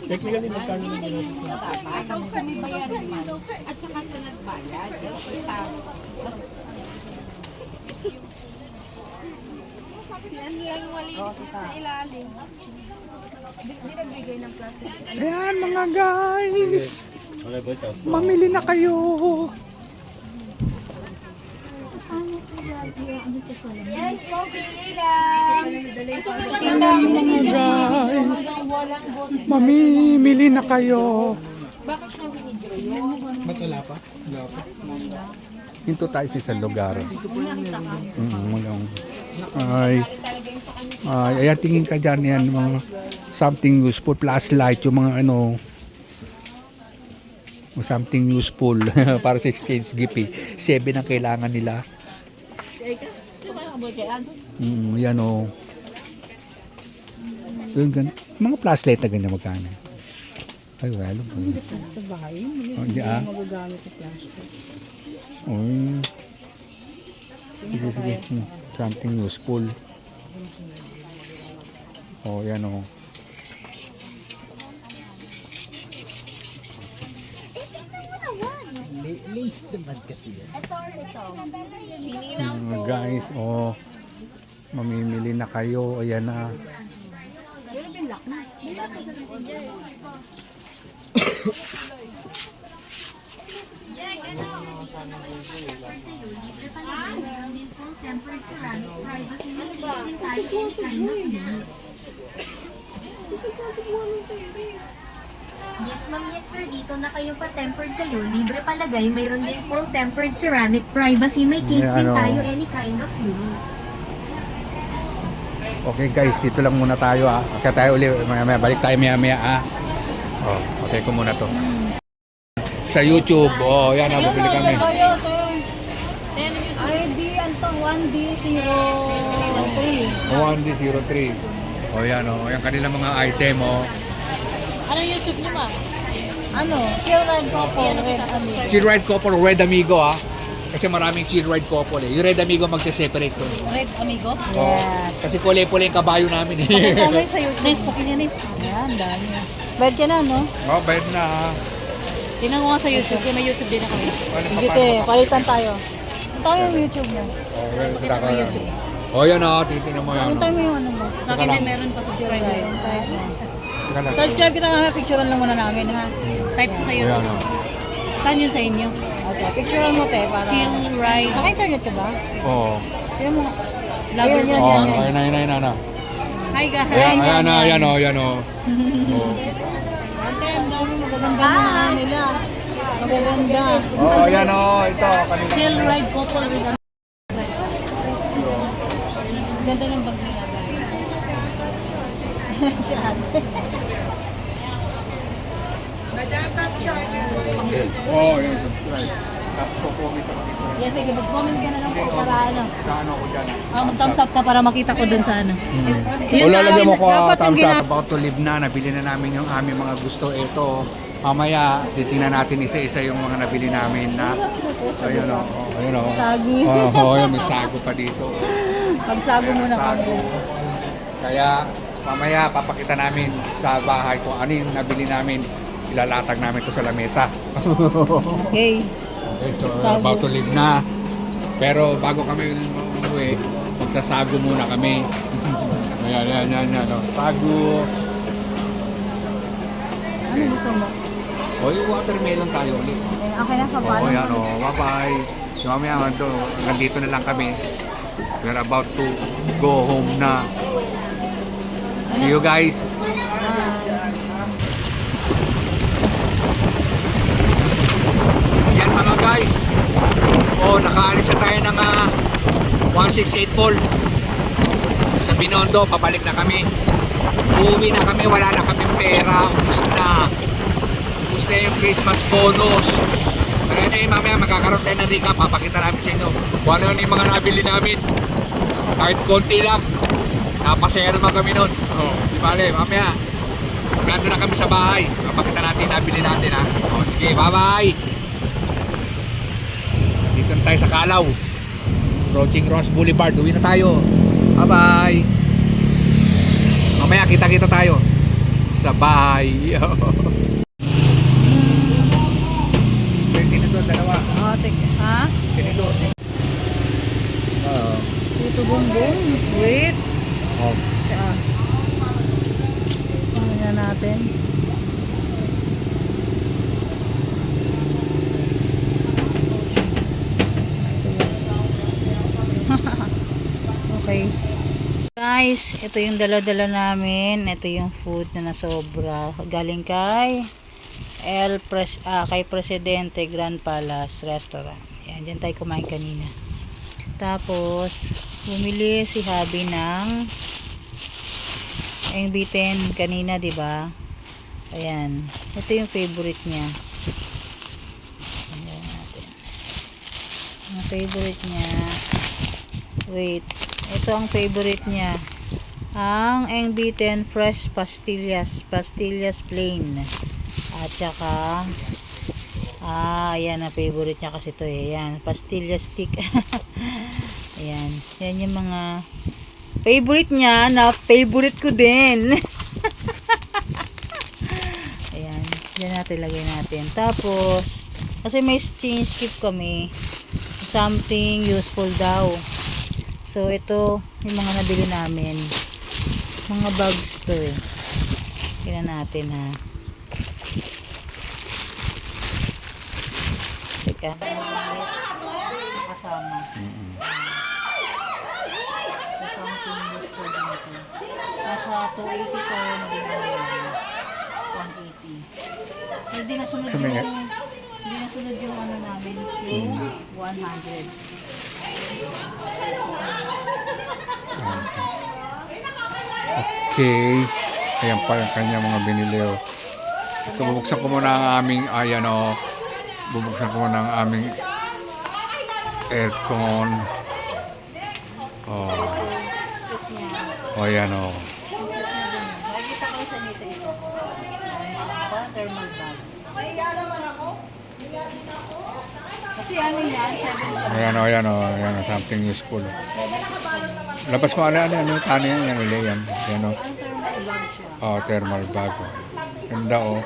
Technically, magkano na nila Ayan mga guys. Mamili na kayo. Yes po, pili lang. Mga guys. Mamimili na kayo. Ba't wala pa? Hinto tayo sa isang lugar. Ay, ayan, tingin ka dyan yan, mga something useful, flashlight, yung mga ano, something useful para sa exchange gift eh. 7 ang kailangan nila. Yan o. Mga flashlight na ganyan magkano. Ay, wala po. Sa bahay, Hindi ah. magagamit sa plastic. Uy. Sige, sige. Something useful. Oh, yan o. Guys, oh. Mamimili na kayo. Ayan na. Yes ma'am, yes sir. Dito na kayo pa tempered kayo. Libre palagay. Mayroon din full tempered ceramic privacy. May case May din ano. tayo. Any kind of glue. Okay guys, dito lang muna tayo ah. Okay tayo ulit. Maya, balik tayo maya ah. Oh, okay ko muna to. Sa YouTube. Oh, yan ah. Bumili kami. ID, antong 1D03. 1D03. Oh, yan oh. Yan kanilang mga item oh. Ano YouTube niyo, ma? Ano? Chill Red Couple, Red Amigo. Chill Ride Couple, Red Amigo ah. Kasi maraming Chill Ride Couple eh. Yung Red Amigo magse-separate to. Red Amigo? Oh, kasi pula-pula yung kabayo namin eh. Pakita sa YouTube. Nice, pakita niya, nice. Ayan, dami. Bayad ka na, no? Oh, bayad na ah. Tingnan ko nga sa YouTube, kaya may YouTube din ako. Ano, Sige, palitan tayo. Punta yung YouTube mo. Oh, kita ko YouTube. Oh, yan ah. Titignan mo yan. Punta mo yung ano mo. Sa akin din meron pa subscribe tayo. Teka lang. Subscribe kita nga, picturean lang muna namin, ha? Type ko sa Ayan oh. Saan yun sa inyo? Okay, picturean mo, te, para... Chill Ride. Naka-internet ka ba? Oo. Tignan mo. Vlogger yan, Oh, yan. ayun na. Hi, guys. Ayan na, yan oh, yan oh. Oh. Ate, ang dami magaganda mga nila. Magaganda. Oh, yan oh, ito kanila. Chill Ride Couple with a... Ganda ng bag nila, guys. Si ate. Oh, yan, subscribe. Tapos comment ako dito. Yes, sige, mag-comment ka na lang po para ano. Kaano ko dyan? Mag-thumbs up ka para makita ko dun sa ano. O lalagyan mo ko dapat yung thumbs gina- up. About to live na, nabili na namin yung aming mga gusto. Ito, mamaya, titingnan natin isa-isa yung mga nabili namin na. Ayun o, ayun o. Sago. Oh, may sago pa dito. Magsago muna kami. Kaya, mamaya, papakita namin sa bahay kung ano yung nabili namin. Ilalatag namin ito sa lamesa. Okay. Okay, so Sago. about to leave na. Pero bago kami umuwi, magsasago muna kami. Ayan. Oh. Sago. Ano gusto mo? O, yung watermelon tayo ulit. Okay na, Oo, yan o. Bye-bye. So, mamaya, nandito na lang kami. We're about to go home na. See you guys. Yan mga guys. O, nakaalis na tayo ng 168 Mall. Sa Binondo, pabalik na kami. Uuwi na kami, wala na kami pera. Ubus na. Ubus na yung Christmas bonus. Kaya na mamaya magkakaroon tayo ng recap. Papakita namin sa inyo kung ano yung mga nabili namin. Kahit konti lang. Napasaya naman kami nun. Di bale, mamaya. Nandun na kami sa bahay. Papakita natin, nabili natin ha. Sige, bye-bye. Dito na tayo sa Kalaw. Approaching Ross Boulevard. Uwi na tayo. Bye-bye. Mamaya kita-kita tayo sa bahay. Tinidor, dalawa. Ha? Tinidor. Ito bongbong. Wait. Oh. Tsaka, ano na natin? Okay. Guys, ito yung dala-dala namin. Ito yung food na nasobra. Galing kay Presidente Grand Palace Restaurant. Yan, dyan tayo kumain kanina. Tapos, bumili si Habi ng Engbitin kanina, di ba? Ayan. Ito yung favorite niya. Ayan natin. Ang favorite niya. Wait. Ito ang favorite niya. Ang Engbitin Fresh Pastillas. Pastillas plain. At saka ayan ang favorite niya kasi ito eh. Ayan. Pastillas stick. Ayan. Yan yung mga favorite niya na favorite ko din. Ayan. Yan natin lagay natin. Tapos, kasi may change skip kami. Something useful daw. So, ito yung mga nabili namin. Mga bags to eh. Tingnan natin ha. Teka. Kasama. So, something useful dito. Nasa 280 pa yun. 180. So, hindi nasunod yung ano namin. Yung 100. Okay. Ayan pa yung kanya mga binili. Oh. Ito, bubuksan ko muna ang aming, ayan o. Bubuksan ko muna ang aming aircon. Oh. Oh, ayan o. Nakikita ko sa nito ito. Thermal bag. Kasi ano yan? Ayan o, ayan o. Ayan o, something useful. Labas mo, ano yan, yan, uli yan. Ayan o. Ang thermal bag siya. Oh, thermal bag. Oh. Ganda o.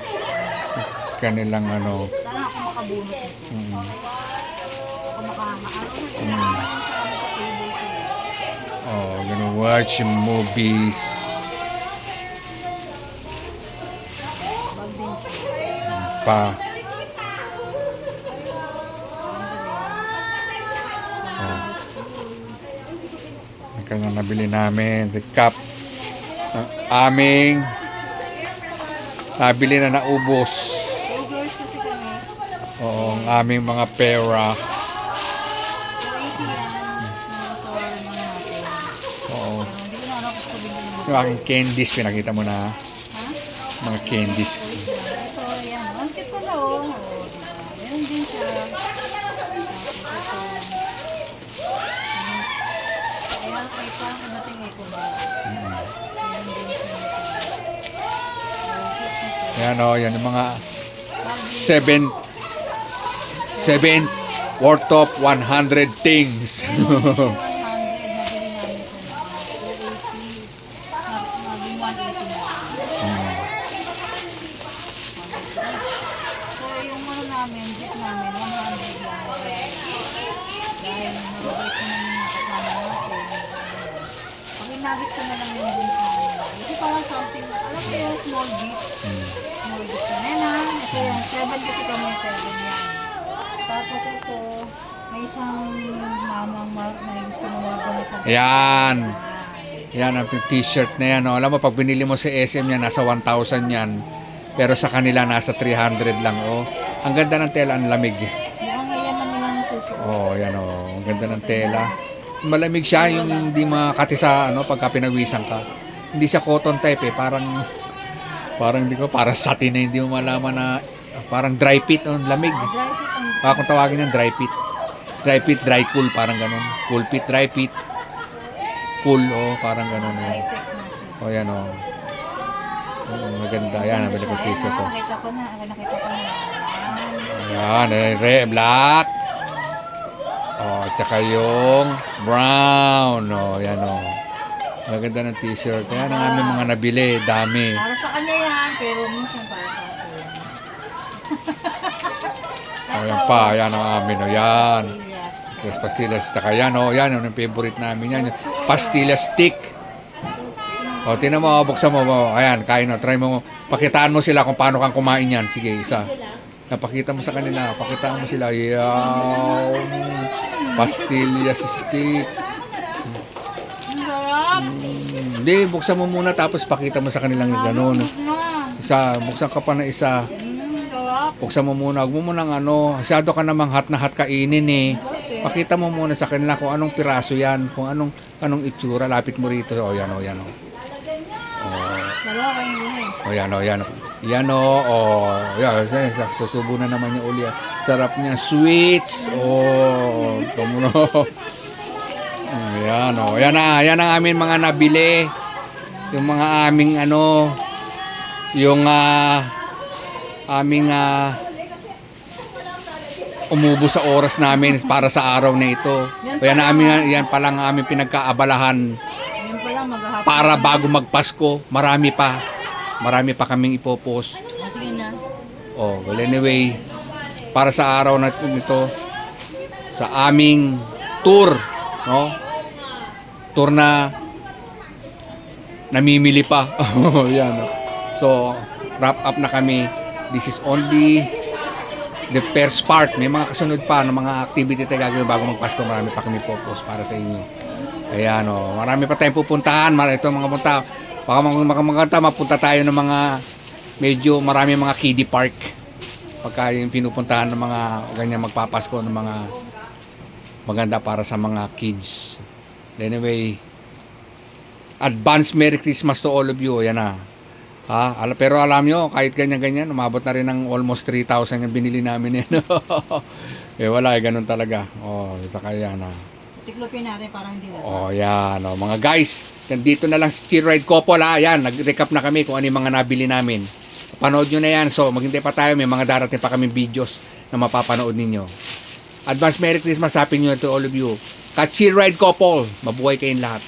Kanilang ano. Sana ako makabunot nito. Ako makakaano na Oh, gonna watch movies. bag din siya. Pa. Oh. May kanyang nabili namin. The cup. Ang aming nabili na naubos. Burgers kasi kami. Oo, ang aming mga pera. 280 yan. Nakawalan lang natin. Oo. Hindi ko na alam kung sabihin ko Yung aking candies, pinakita mo na. Ha? Mga candies. Ito, yan. Ang cute pala, oh. Oh, diba? Meron din siya. Tapos ito. Ayan, ay parang dating eh, kung ba. Meron din siya. Yan o, yan yung mga 7 worth of 100 things. 100, nabili namin siya na 280. Naging 180 na. So, yung ano namin, jeep namin, 100 lang. Dahil marabay ko namin nakasama natin. Pag inagis ko na lang yung dun sa kanila. Kasi parang something, alam ko yung small beef. Small beef na yan. Ito yung 7 kasi kami 7 yan. Tapos ito, may isang mamang may gusto mo mga sa Yan. Yan ang t-shirt na yan. O. Alam mo, pag binili mo sa SM yan, nasa 1,000 yan. Pero sa kanila, nasa 300 lang. O. Ang ganda ng tela, ang lamig. Mukhang ngayaman nila nasusuot. Oh, yan o. Ang ganda ng tela. Malamig siya, yung hindi makati sa pagka pinawisan ka. Hindi siya cotton type eh. Parang hindi ko, parang satin na hindi mo malaman na parang dry fit. Oh, lamig. Dry fit ang Kung tawagin ng dry fit. Dry fit, dry cool, parang ganun. Cool fit, dry fit. Cool, oh, parang ganun. Eh. high-tech na siya. Oh, yan oh. Maganda. Yan, nabili ko t-shirt ko. Nakita ko na. Ayan, black. Oh, tsaka yung brown. Oh, yan oh. Maganda ng t-shirt. Yan ang aming mga nabili. Dami. Para sa kanya yan, pero minsan para sa akin. Oh, yan pa. Yan ang amin. Oh, yan. Yes. Yes, pastillas. Tsaka yan oh. Yan yung favorite namin. Yan. Pastilla stick. 280 O, tinan mo, buksan mo. Ayan, kain na. Try mo. Pakitaan mo sila kung paano kang kumain yan. Sige, isa. Napakita mo sa kanila. Pakitaan mo sila. Yaw. Pastillas stick. Hindi, buksan mo muna tapos pakita mo sa kanilang gano'n. Isa, buksan ka pa na isa. Buksan mo muna. Huwag mo munang masyado ka namang hot na hot kainin eh. Pakita mo muna sa kanila kung anong piraso yan, kung anong itsura. Lapit mo rito. O, yan o, yan o. O, yan o, yan o. Yan o, o. Yan, susubo na naman niya uli. Sarap niya. Sweets. O, tumuno. Ayan o. Yan na. Yan ang amin mga nabili. Yung mga aming yung aming umubo sa oras namin para sa araw na ito. Yan palang aming pinagkaabalahan Yun pa lang, maghahapon. para bago magpasko. Marami pa kaming ipopost. Sige na. Oh, well anyway, para sa araw na ito, sa aming tour, no? Tour na namimili pa. Yan. So, wrap up na kami. This is only the first part. May mga kasunod pa ng mga activity tayo gagawin bago magpasko. Marami pa kami post para sa inyo. Ayan o. Marami pa tayong pupuntahan. Ito mga punta. Baka magkanta, mapunta tayo ng mga medyo marami mga kiddie park. Pagka yung pinupuntahan ng mga ganyan magpapasko ng mga maganda para sa mga kids. Anyway, advance Merry Christmas to all of you. Ayan na. Pero alam nyo, kahit ganyan-ganyan, umabot na rin ng almost 3,000 yung binili namin yan. Wala, ganun talaga. Saka yan. Tiklopin natin para hindi na. Yan. Mga guys, dito na lang si Chill Ride Couple. Yan, nag-recap na kami kung ano yung mga nabili namin. Panood nyo na yan. So, maghintay pa tayo. May mga darating pa kami videos na mapapanood ninyo. Advance Merry Christmas. Happy New Year to all of you. Ka Chill Ride Couple. Mabuhay kayong lahat.